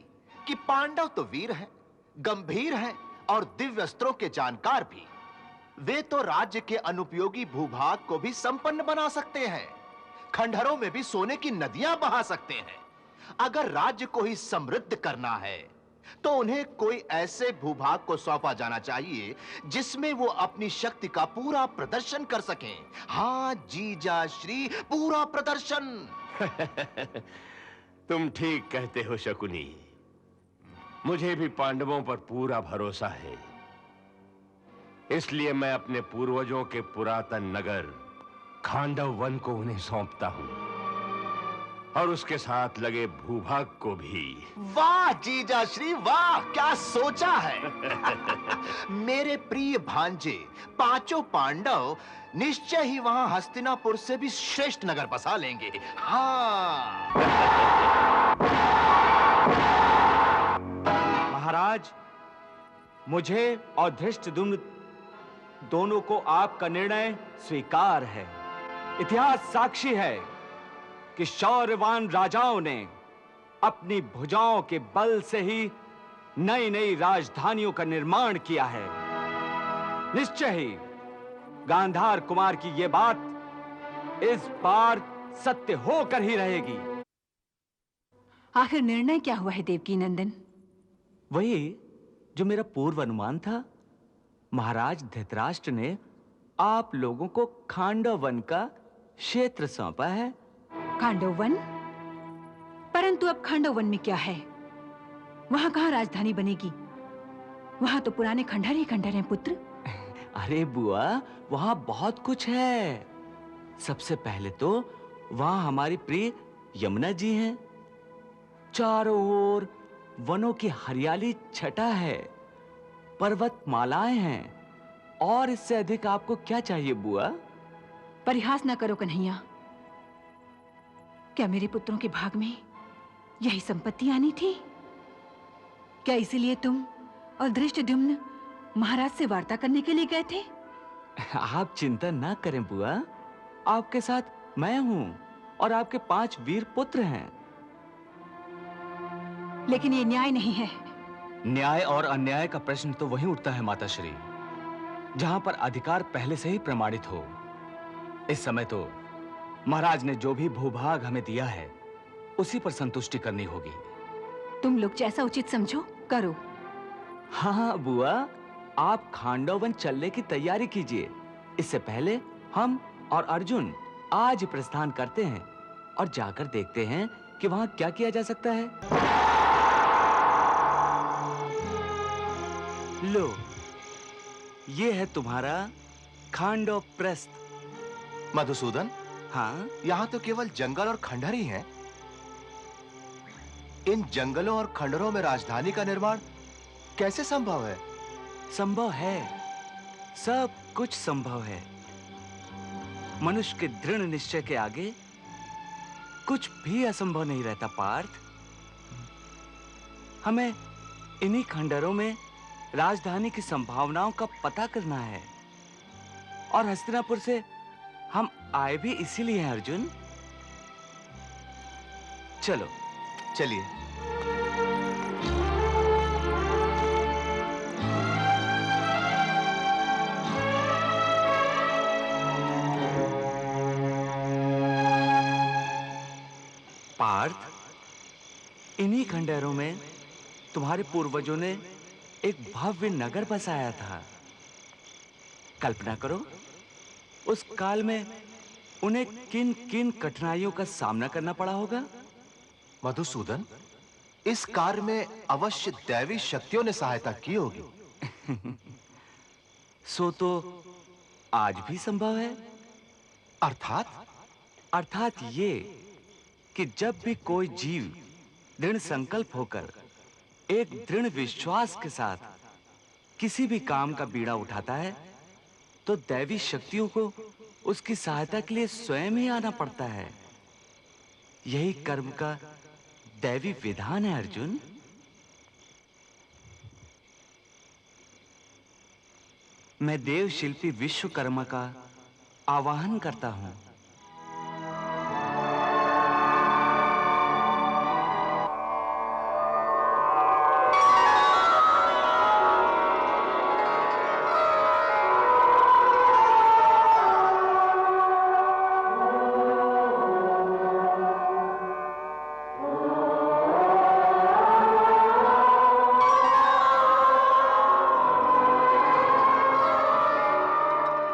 कि पांडव तो वीर हैं, गंभीर हैं और दिव्य अस्त्रों के जानकार भी। वे तो राज्य के अनुपयोगी भूभाग को भी संपन्न बना सकते हैं, खंडहरों में भी सोने की नदियां बहा सकते हैं। अगर राज्य को ही समृद्ध करना है तो उन्हें कोई ऐसे भूभाग को सौंपा जाना चाहिए जिसमें वो अपनी शक्ति का पूरा प्रदर्शन कर सकें। हाँ जीजा श्री, पूरा प्रदर्शन। तुम ठीक कहते हो शकुनी। मुझे भी पांडवों पर पूरा भरोसा है, इसलिए मैं अपने पूर्वजों के पुरातन नगर खांडव वन को उन्हें सौंपता हूं, और उसके साथ लगे भूभाग को भी। वाह जीजा श्री वाह, क्या सोचा है। मेरे प्रिय भांजे पांचों पांडव निश्चय ही वहां हस्तिनापुर से भी श्रेष्ठ नगर बसा लेंगे। हाँ महाराज, मुझे और धृष्टद्युम्न दोनों को आपका निर्णय स्वीकार है। इतिहास साक्षी है कि शौर्यवान राजाओं ने अपनी भुजाओं के बल से ही नई नई राजधानियों का निर्माण किया है। निश्चय ही गांधार कुमार की यह बात इस बार सत्य होकर ही रहेगी। आखिर निर्णय क्या हुआ है देवकी नंदन? वही जो मेरा पूर्व अनुमान था। महाराज धृतराष्ट्र ने आप लोगों को खांडव वन का क्षेत्र सौंपा है। खांडव वन? परंतु अब खांडव वन में क्या है? वहां कहां राजधानी बनेगी? वहां तो पुराने खंडहर ही खंडहर हैं पुत्र। अरे बुआ, वहां बहुत कुछ है। सबसे पहले तो वहां हमारी प्रिय यमुना जी हैं। चारों ओर वनों की हरियाली छटा है पर्वतमालाएं हैं, और इससे अधिक आपको क्या चाहिए बुआ? परिहास ना करो कन्हैया। क्या मेरे पुत्रों के भाग में यही संपत्ति आनी थी? क्या इसीलिए तुम और धृष्टद्युम्न महाराज से वार्ता करने के लिए गए थे? आप चिंता ना करें बुआ, आपके साथ मैं हूं और आपके 5 वीर पुत्र हैं। लेकिन ये न्याय नहीं है। न्याय और अन्याय का प्रश्न तो वहीं उठता है माताश्री, जहां पर अधिकार पहले से ही प्रमाणित हो। इस समय तो महाराज ने जो भी भूभाग हमें दिया है उसी पर संतुष्टि करनी होगी। तुम लोग जैसा उचित समझो करो। हाँ बुआ, आप खांडव वन चलने की तैयारी कीजिए। इससे पहले हम और अर्जुन आज प्रस्थान करते हैं और जाकर देखते हैं कि वहां क्या किया जा सकता है। लो, ये है तुम्हारा खांडव प्रस्थ। मधुसूदन, हाँ, यहाँ तो केवल जंगल और खंडहर ही हैं। इन जंगलों और खंडहरों में राजधानी का निर्माण कैसे संभव है? संभव है, सब कुछ संभव है। मनुष्य के दृढ़ निश्चय के आगे कुछ भी असंभव नहीं रहता पार्थ। हमें इन्हीं खंडहरों में राजधानी की संभावनाओं का पता करना है, और हस्तिनापुर से हम आए भी इसीलिए हैं अर्जुन। चलो चलिए। पार्थ, इन्हीं खंडहरों में तुम्हारे पूर्वजों ने एक भव्य नगर बसाया था। कल्पना करो, उस काल में उन्हें किन किन कठिनाइयों का सामना करना पड़ा होगा। मधुसूदन, इस कार्य में अवश्य दैवी शक्तियों ने सहायता की होगी। सो तो आज भी संभव है। अर्थात ये कि जब भी कोई जीव दृढ़ संकल्प होकर एक दृढ़ विश्वास के साथ किसी भी काम का बीड़ा उठाता है, तो दैवी शक्तियों को उसकी सहायता के लिए स्वयं ही आना पड़ता है। यही कर्म का दैवी विधान है अर्जुन। मैं देव शिल्पी विश्वकर्मा का आवाहन करता हूं।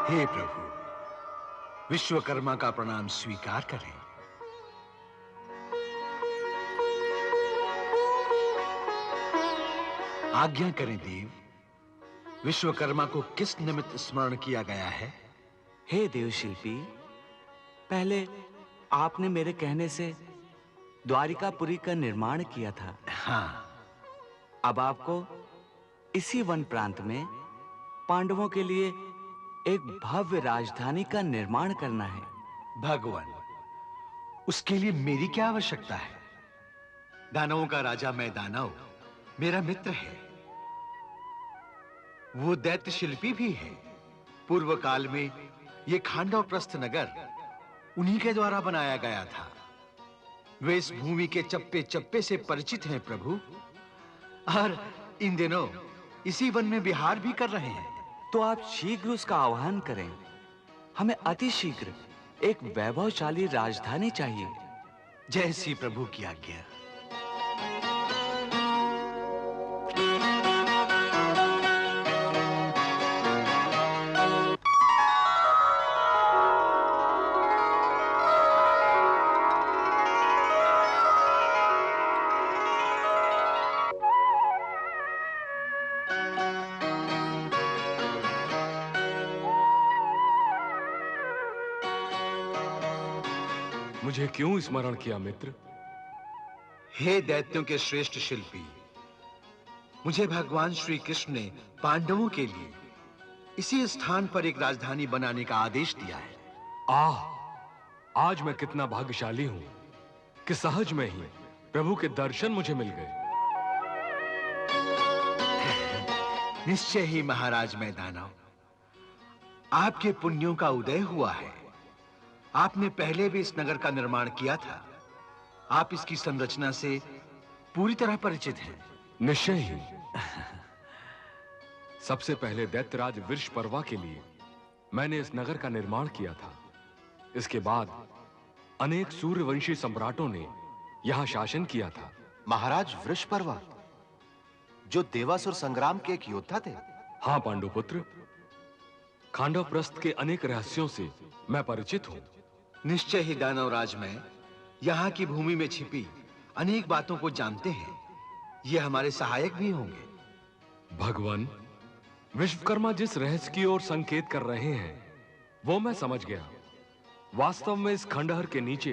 हे प्रभु, विश्वकर्मा का प्रणाम स्वीकार करें। आज्ञा करें देव, विश्वकर्मा को किस निमित्त स्मरण किया गया है? हे देवशिल्पी, पहले आपने मेरे कहने से द्वारिकापुरी का निर्माण किया था। हाँ। अब आपको इसी वन प्रांत में पांडवों के लिए एक भव्य राजधानी का निर्माण करना है। भगवान, उसके लिए मेरी क्या आवश्यकता है? दानवों का राजा मैं दानव, मेरा मित्र है। वो दैत्य शिल्पी भी है। पूर्व काल में ये खांडव प्रस्थ नगर उन्हीं के द्वारा बनाया गया था। वे इस भूमि के चप्पे चप्पे से परिचित हैं प्रभु, और इन दिनों इसी वन में विहार भी कर रहे हैं। तो आप शीघ्र उसका आह्वान करें। हमें अति शीघ्र एक वैभवशाली राजधानी चाहिए। जैसी प्रभु की आज्ञा। मुझे क्यों स्मरण किया मित्र? हे दैत्यों के श्रेष्ठ शिल्पी, मुझे भगवान श्री कृष्ण ने पांडवों के लिए इसी स्थान पर एक राजधानी बनाने का आदेश दिया है। आज मैं कितना भाग्यशाली हूं कि सहज में ही प्रभु के दर्शन मुझे मिल गए। निश्चय ही महाराज मैदानव, आपके पुण्यों का उदय हुआ है। आपने पहले भी इस नगर का निर्माण किया था। आप इसकी संरचना से पूरी तरह परिचित हैं। निश्चय ही। सबसे पहले दैत्यराज वृषपर्वा के लिए मैंने इस नगर का निर्माण किया था। इसके बाद अनेक सूर्यवंशी सम्राटों ने यहां शासन किया था। महाराज वृषपर्वा, जो देवासुर संग्राम के एक योद्धा थे? हां पांडुपुत्र, खांडव प्रस्थ के अनेक रहस्यों से मैं परिचित हूं। निश्चय ही दानवराज में यहाँ की भूमि में छिपी अनेक बातों को जानते हैं। ये हमारे सहायक भी होंगे। भगवान, विश्वकर्मा जिस रहस्य की ओर संकेत कर रहे हैं वो मैं समझ गया। वास्तव में इस खंडहर के नीचे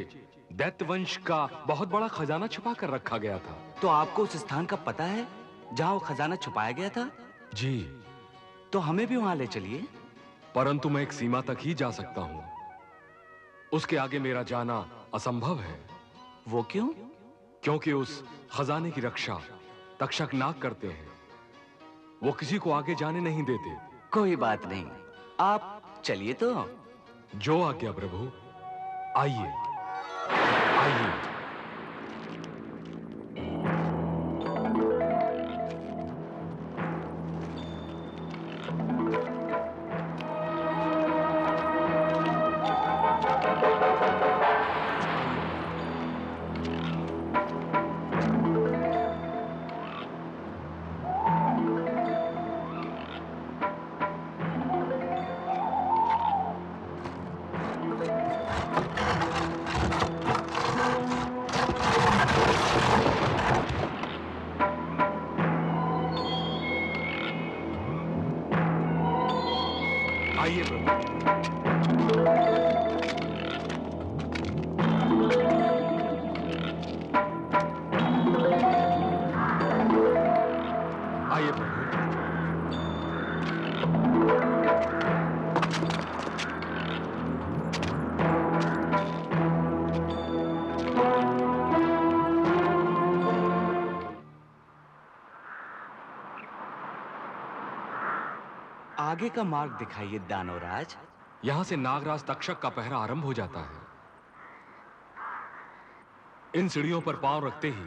दैत्यवंश का बहुत बड़ा खजाना छुपा कर रखा गया था। तो आपको उस स्थान का पता है जहां वो खजाना छुपाया गया था? जी। तो हमें भी वहां ले चलिए। परंतु मैं एक सीमा तक ही जा सकता हूं। उसके आगे मेरा जाना असंभव है। वो क्यों? क्योंकि उस खजाने की रक्षा तक्षक नाग करते हैं। वो किसी को आगे जाने नहीं देते। कोई बात नहीं, आप चलिए तो। जो आज्ञा प्रभु। आइए आइए। आइए प्रभु। आइए प्रभु। आगे का मार्ग दिखाइए दानवराज। यहां से नागराज तक्षक का पहरा आरंभ हो जाता है। इन सीढ़ियों पर पांव रखते ही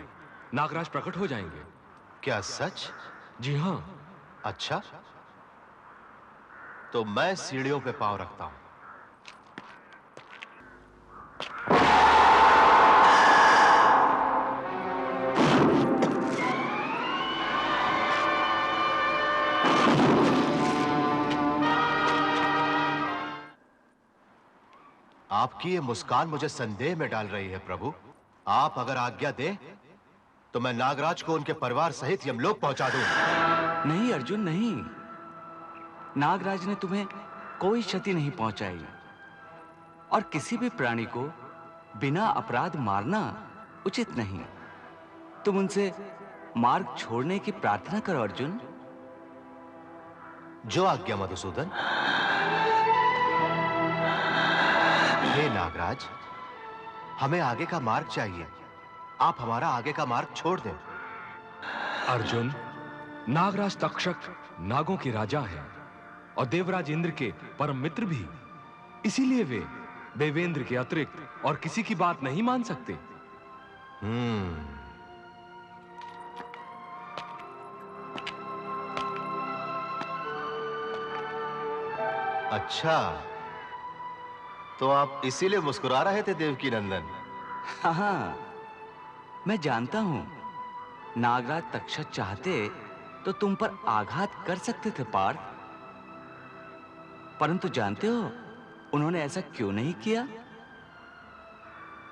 नागराज प्रकट हो जाएंगे। क्या सच? जी हां। अच्छा, तो मैं सीढ़ियों पे पांव रखता हूं। आपकी ये मुस्कान मुझे संदेह में डाल रही है प्रभु। आप अगर आज्ञा दें तो मैं नागराज को उनके परिवार सहित यमलोक पहुंचा दूं। नहीं अर्जुन, नहीं। नागराज ने तुम्हें कोई क्षति नहीं पहुंचाई। और किसी भी प्राणी को बिना अपराध मारना उचित नहीं। तुम उनसे मार्ग छोड़ने की प्रार्थना करो अर्जुन। जो आज्ञा मधुसूदन। हे नागराज, हमें आगे का मार्ग चाहिए। आप हमारा आगे का मार्ग छोड़ दें। अर्जुन, नागराज तक्षक नागों के राजा हैं और देवराज इंद्र के परम मित्र भी। इसीलिए वे देवेंद्र के अतिरिक्त और किसी की बात नहीं मान सकते। अच्छा, तो आप इसीलिए मुस्कुरा रहे थे देवकी नंदन? हाँ, मैं जानता हूं नागराज तक्षक चाहते तो तुम पर आघात कर सकते थे पार्थ। परंतु जानते हो उन्होंने ऐसा क्यों नहीं किया?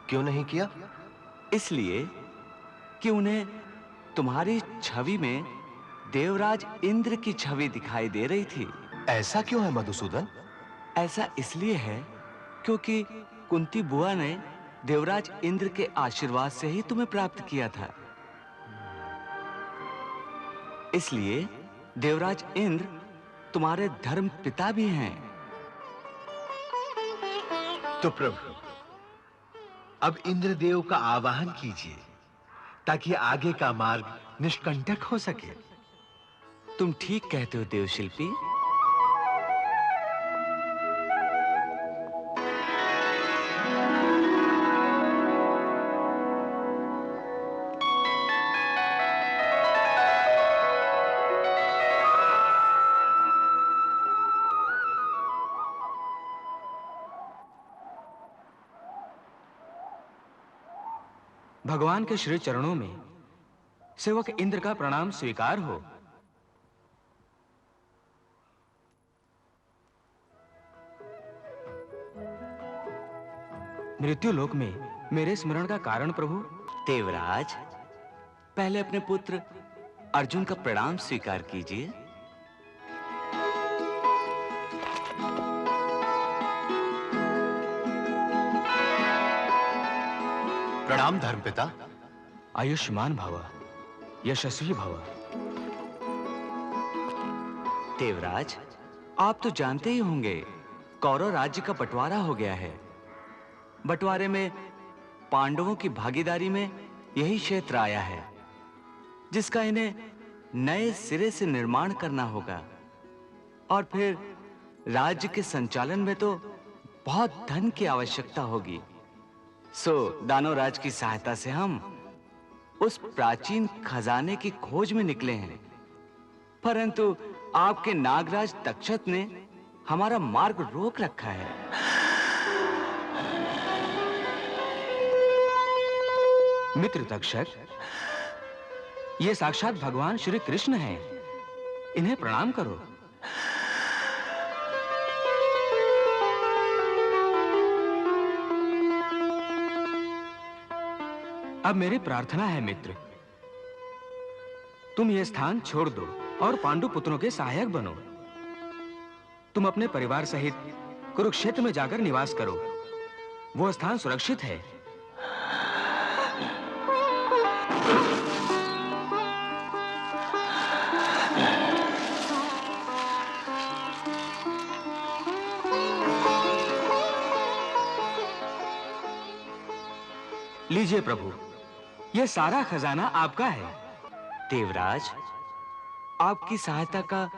क्यों नहीं किया? इसलिए कि उन्हें तुम्हारी छवि में देवराज इंद्र की छवि दिखाई दे रही थी। ऐसा क्यों है मधुसूदन? ऐसा इसलिए है क्योंकि कुंती बुआ ने देवराज इंद्र के आशीर्वाद से ही तुम्हें प्राप्त किया था। इसलिए देवराज इंद्र तुम्हारे धर्म पिता भी हैं। तो प्रभु, अब इंद्रदेव का आवाहन कीजिए ताकि आगे का मार्ग निष्कंटक हो सके। तुम ठीक कहते हो देवशिल्पी। भगवान के श्री चरणों में सेवक इंद्र का प्रणाम स्वीकार हो। मृत्युलोक में मेरे स्मरण का कारण प्रभु। देवराज, पहले अपने पुत्र अर्जुन का प्रणाम स्वीकार कीजिए। प्रणाम धर्मपिता। आयुष्मान भव, यशस्वी भव। देवराज, आप तो जानते ही होंगे कौरव राज्य का बंटवारा हो गया है। बंटवारे में पांडवों की भागीदारी में यही क्षेत्र आया है जिसका इन्हें नए सिरे से निर्माण करना होगा। और फिर राज्य के संचालन में तो बहुत धन की आवश्यकता होगी। सो दानवराज की सहायता से हम उस प्राचीन खजाने की खोज में निकले हैं, परंतु आपके नागराज तक्षक ने हमारा मार्ग रोक रखा है। मित्र तक्षक, ये साक्षात भगवान श्री कृष्ण हैं। इन्हें प्रणाम करो। अब मेरी प्रार्थना है मित्र, तुम ये स्थान छोड़ दो और पांडु पुत्रों के सहायक बनो। तुम अपने परिवार सहित कुरुक्षेत्र में जाकर निवास करो। वो स्थान सुरक्षित है। लीजिए प्रभु, यह सारा खजाना आपका है। देवराज, आपकी सहायता का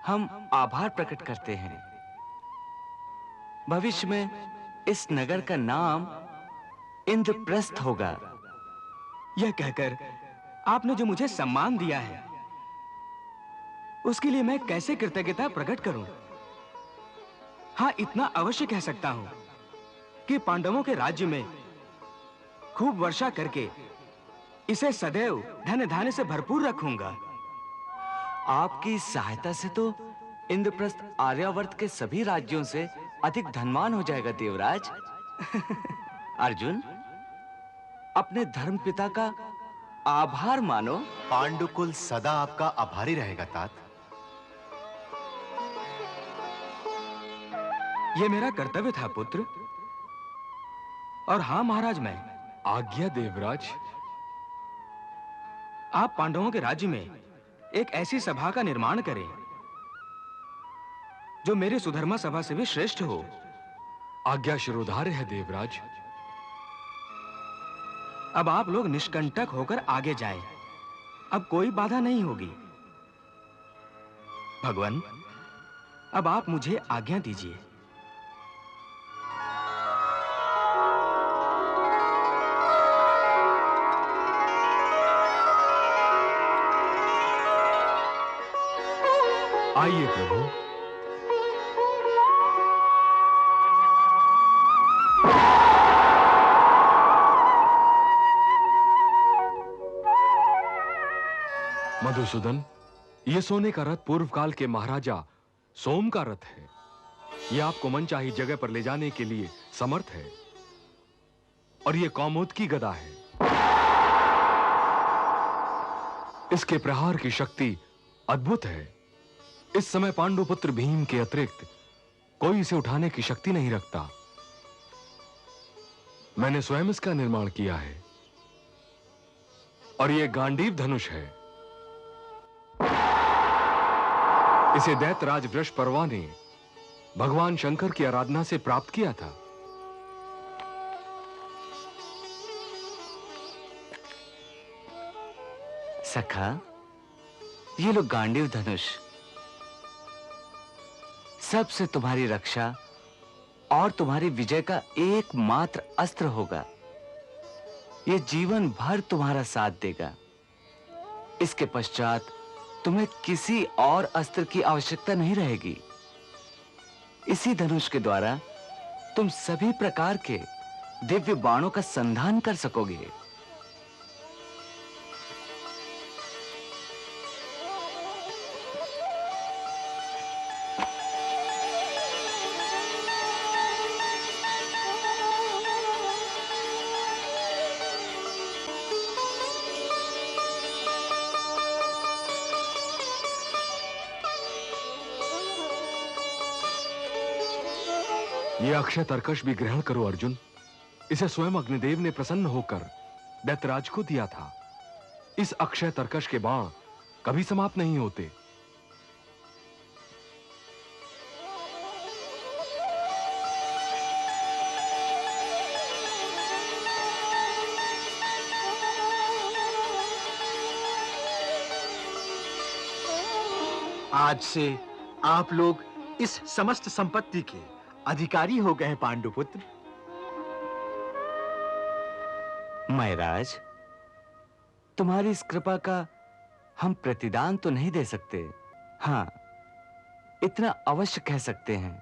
हम आभार प्रकट करते हैं। भविष्य में इस नगर का नाम इंद्रप्रस्थ होगा। यह कहकर आपने जो मुझे सम्मान दिया है, उसके लिए मैं कैसे कृतज्ञता प्रकट करूं? हां, इतना अवश्य कह सकता हूं कि पांडवों के राज्य में खूब वर्षा करके इसे सदैव धन धान्य से भरपूर रखूंगा। आपकी सहायता से तो इंद्रप्रस्थ आर्यावर्त के सभी राज्यों से अधिक धनवान हो जाएगा देवराज। अर्जुन, अपने धर्मपिता का आभार मानो। पांडुकुल सदा आपका आभारी रहेगा तात। यह मेरा कर्तव्य था पुत्र। और हां महाराज, मैं आज्ञा देवराज। आप पांडवों के राज्य में एक ऐसी सभा का निर्माण करें जो मेरी सुधर्मा सभा से भी श्रेष्ठ हो। आज्ञा शिरोधार्य है देवराज। अब आप लोग निष्कंटक होकर आगे जाएं। अब कोई बाधा नहीं होगी। भगवान, अब आप मुझे आज्ञा दीजिए। आइए प्रभु। मधुसूदन, ये सोने का रथ पूर्व काल के महाराजा सोम का रथ है। ये आपको मनचाही जगह पर ले जाने के लिए समर्थ है। और ये कौमुद की गदा है। इसके प्रहार की शक्ति अद्भुत है। इस समय पांडुपुत्र भीम के अतिरिक्त कोई इसे उठाने की शक्ति नहीं रखता। मैंने स्वयं इसका निर्माण किया है। और यह गांडीव धनुष है। इसे दैत्यराज वृषपर्वा ने भगवान शंकर की आराधना से प्राप्त किया था। सखा, ये लो गांडीव धनुष, सबसे तुम्हारी रक्षा और तुम्हारी विजय का एकमात्र अस्त्र होगा। ये जीवन भर तुम्हारा साथ देगा। इसके पश्चात तुम्हें किसी और अस्त्र की आवश्यकता नहीं रहेगी। इसी धनुष के द्वारा तुम सभी प्रकार के दिव्य बाणों का संधान कर सकोगे। ये अक्षय तरकश भी ग्रहण करो अर्जुन। इसे स्वयं अग्निदेव ने प्रसन्न होकर दैत्यराज को दिया था। इस अक्षय तरकश के बाण कभी समाप्त नहीं होते। आज से आप लोग इस समस्त संपत्ति के अधिकारी हो गए हैं पांडुपुत्र। महाराज, तुम्हारी इस कृपा का हम प्रतिदान तो नहीं दे सकते। हाँ, इतना अवश्य कह सकते हैं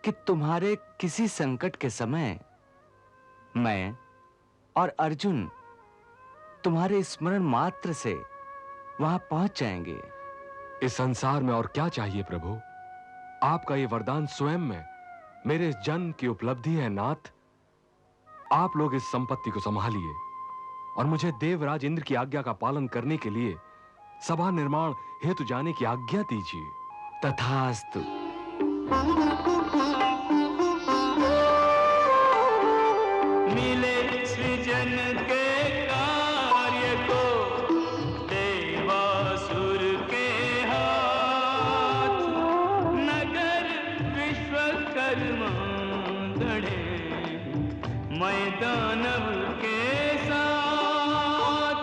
कि तुम्हारे किसी संकट के समय मैं और अर्जुन तुम्हारे स्मरण मात्र से वहां पहुंच जाएंगे। इस संसार में और क्या चाहिए प्रभु? आपका ये वरदान स्वयं में मेरे जन्म की उपलब्धि है नाथ। आप लोग इस संपत्ति को संभालिए और मुझे देवराज इंद्र की आज्ञा का पालन करने के लिए सभा निर्माण हेतु जाने की आज्ञा दीजिए। तथास्तु। मिले सृजन के कार्य को देवासुर के हाथ, नगर विश्वकर्मा गढ़े मैं दानव के साथ,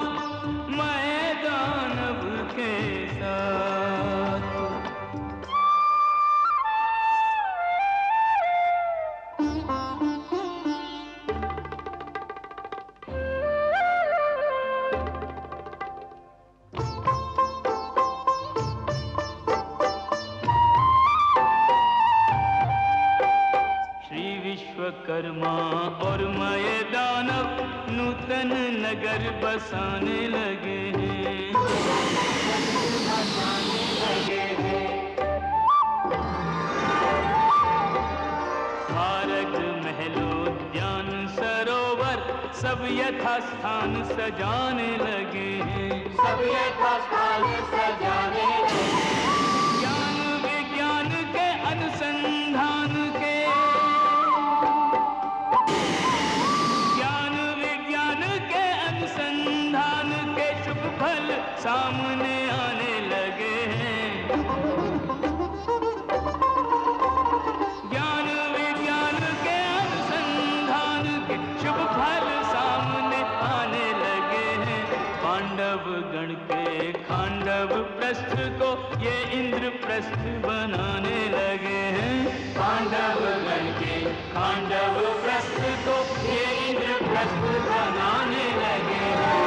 मैं दानव के साथ। विश्वकर्मा और मैं दानव नूतन नगर बसाने लगे हैं। भारत महलोद्यान सरोवर सब यथास्थान सजाने लगे हैं। सब यथास्थान सजाने लगे हैं। ज्ञान विज्ञान के अनुसंधान के, फल सामने आने लगे हैं। ज्ञान विज्ञान के अनुसंधान के शुभ फल सामने आने लगे हैं। पांडव गण के खांडव प्रस्थ को ये इंद्रप्रस्थ बनाने लगे हैं। पांडव गण के खांडव प्रस्थ को ये इंद्रप्रस्थ बनाने लगे हैं।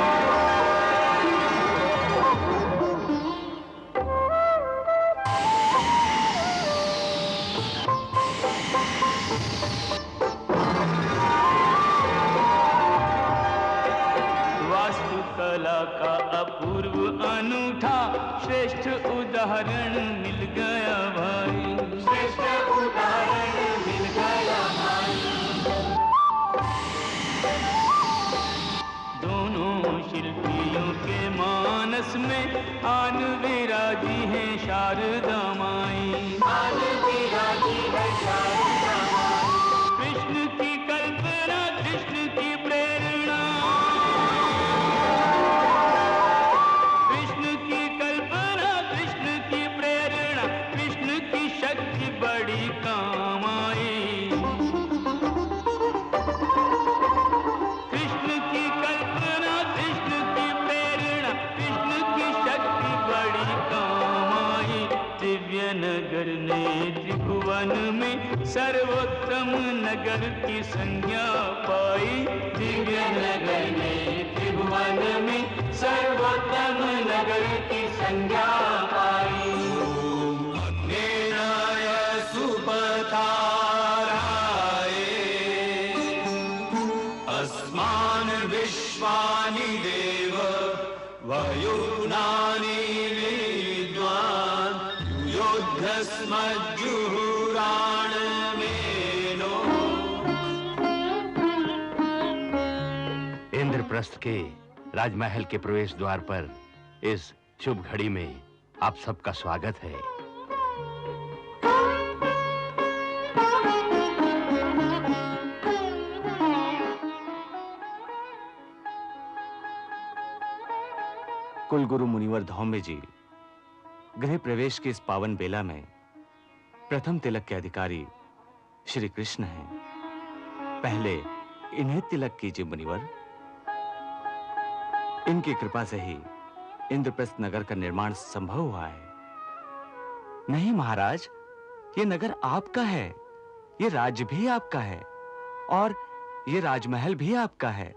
कला का अपूर्व अनूठा श्रेष्ठ उदाहरण मिल गया भाई। श्रेष्ठ उदाहरण मिल गया भाई। दोनों शिल्पियों के मानस में आन विराजी है शारदा माई। आन विराजी है शारदा माई। कृष्ण की कल्पना, कृष्ण की प्रेरणा, कृष्ण की कल्पना, कृष्ण की प्रेरणा नगर ने त्रिभुवन में सर्वोत्तम नगर की संज्ञा पाई। दिव्य नगर ने त्रिभुवन में सर्वोत्तम नगर की संज्ञा पाई। अन्येनाय सुपथाराय अस्मान् विश्वानि देव वयुनानि विद्वान् युद्धस्मज्जुहुराण मेनो। इंद्रप्रस्थ के राजमहल के प्रवेश द्वार पर इस शुभ घड़ी में आप सबका स्वागत है। कुलगुरु मुनिवर धौम्य जी गृह प्रवेश के इस पावन बेला में प्रथम तिलक के अधिकारी श्री कृष्ण हैं। पहले इन्हें तिलक कीजिए मुनिवर। इनकी कृपा से ही इंद्रप्रस्थ नगर का निर्माण संभव हुआ है। नहीं महाराज, ये नगर आपका है, ये राज्य भी आपका है और ये राजमहल भी आपका है।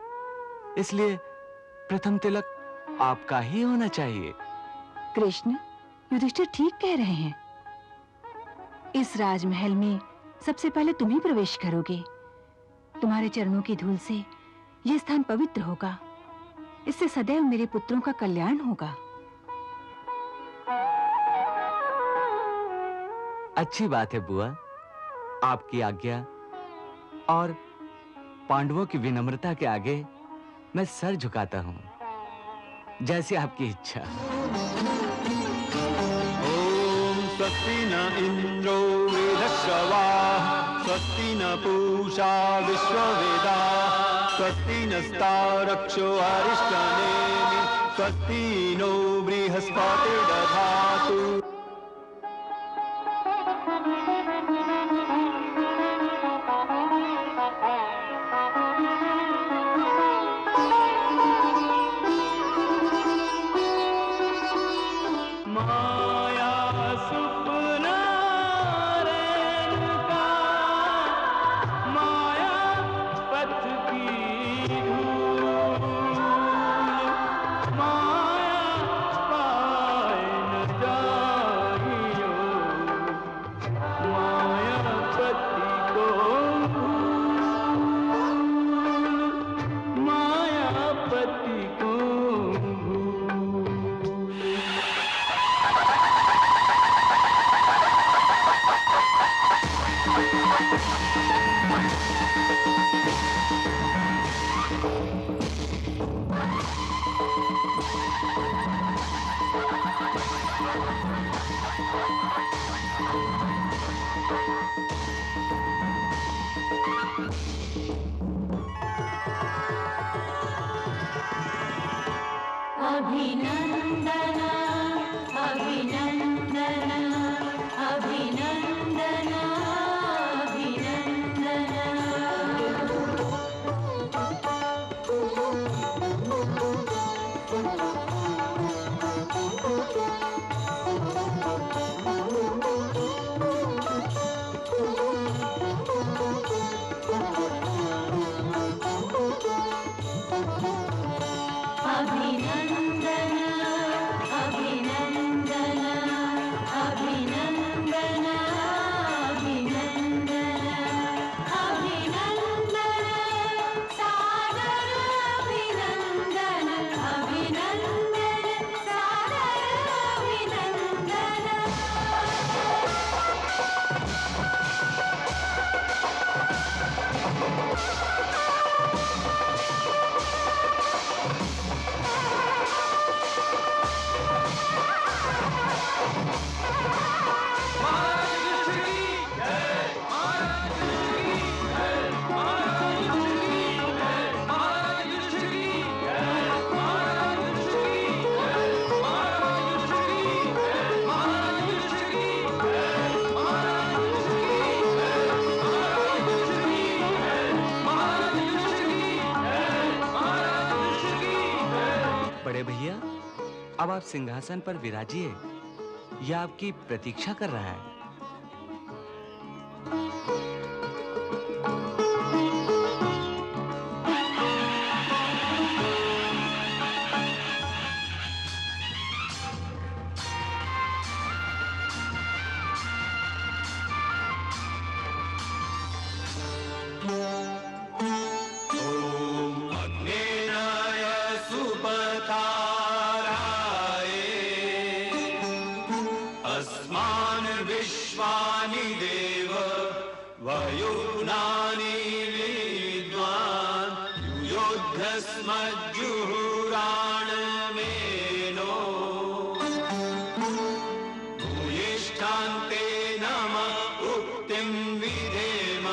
इसलिए प्रथम तिलक आपका ही होना चाहिए। कृष्ण, युधिष्ठिर ठीक कह रहे हैं। इस राजमहल में सबसे पहले तुम ही प्रवेश करोगे। तुम्हारे चरणों की धूल से यह स्थान पवित्र होगा। इससे सदैव मेरे पुत्रों का कल्याण होगा। अच्छी बात है बुआ, आपकी आज्ञा और पांडवों की विनम्रता के आगे मैं सर झुकाता हूं। जैसे आपकी इच्छा। ओम स्वस्ति न इंद्रो वृद्धश्रवाः स्वस्ति न पूषा विश्ववेदाः स्वस्ति नस्तारक्षो अरिष्टनेमि स्वस्ति नो बृहस्पतिर्दधातु। अभिनंदन अभिनंदन अभिनंदन बड़े भैया, अब आप सिंहासन पर विराजिए। यह आपकी प्रतीक्षा कर रहा है। विश्वानि देव वयुनानि विद्वान् युयोध्यस्मज्जुहुराणमेनो भूयिष्ठान्ते नम उक्तिं विधेम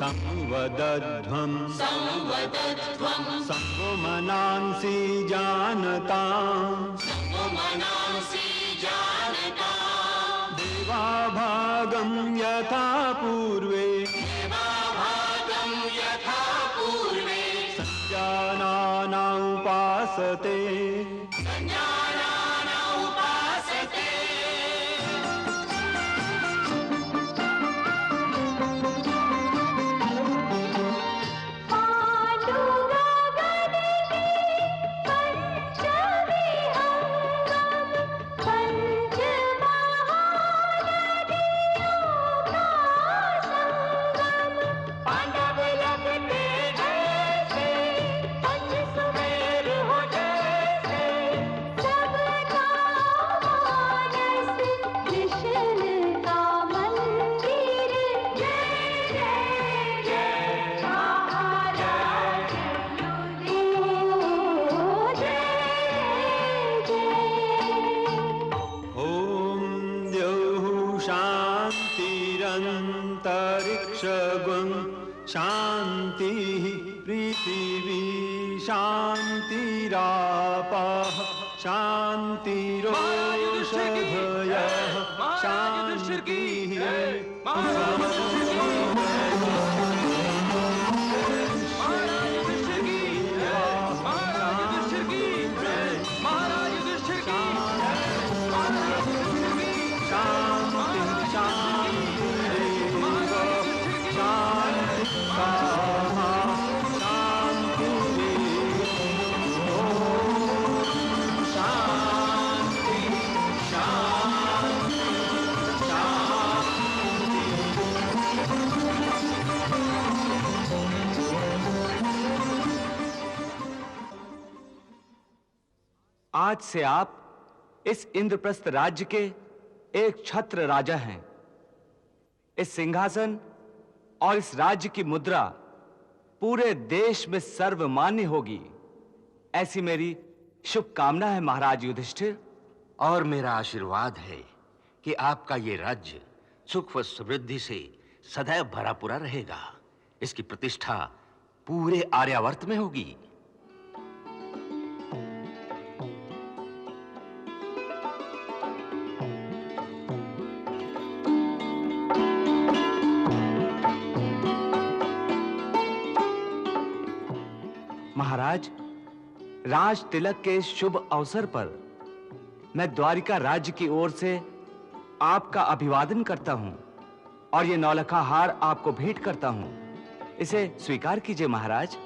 संवदध्वं संवो मनांसि जानताम् देवाभागं यथा पूर्वे संजानाना उपासते शांतिरंतरिक्षगुं शांति पृथिवी शांतिरापः शांतिरोषधयः शांतिः आज से आप इस इंद्रप्रस्थ राज्य के एक छत्र राजा हैं। इस सिंहासन और इस राज्य की मुद्रा पूरे देश में सर्वमान्य होगी, ऐसी मेरी शुभकामना है महाराज युधिष्ठिर। और मेरा आशीर्वाद है कि आपका ये राज्य सुख व समृद्धि से सदैव भरा पूरा रहेगा। इसकी प्रतिष्ठा पूरे आर्यावर्त में होगी। महाराज, राज तिलक के शुभ अवसर पर मैं द्वारिका राज्य की ओर से आपका अभिवादन करता हूं और ये नौलखा हार आपको भेंट करता हूं। इसे स्वीकार कीजिए महाराज।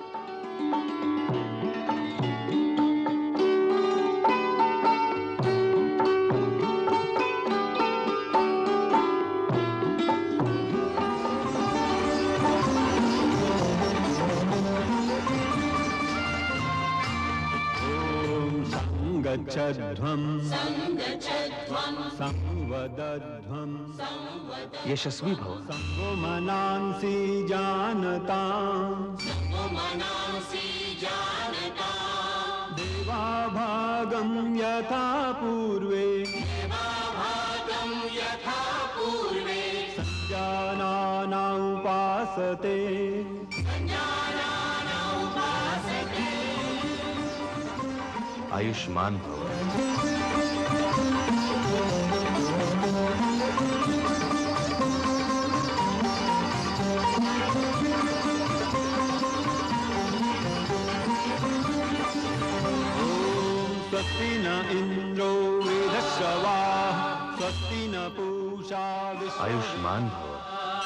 संगच्छध्वं संवदध्वं यशस्वी भव। संगो मनांसि जानतां देवाभागं यथा पूर्वे संजानाना उपासते आयुष्मान भव। स्वस्ति न इंद्रो वेदश्रवाः स्वस्ति न पूषा विश्ववेदाः आयुष्मान भव।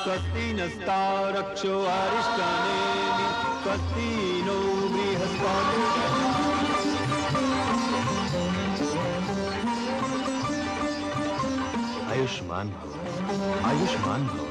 स्वस्ति नस्तारक्षो अरिष्टनेमि स्वस्ति नो बृहस्पतिर्दधातु। आयुष्मान भव। आयुष्मान भव।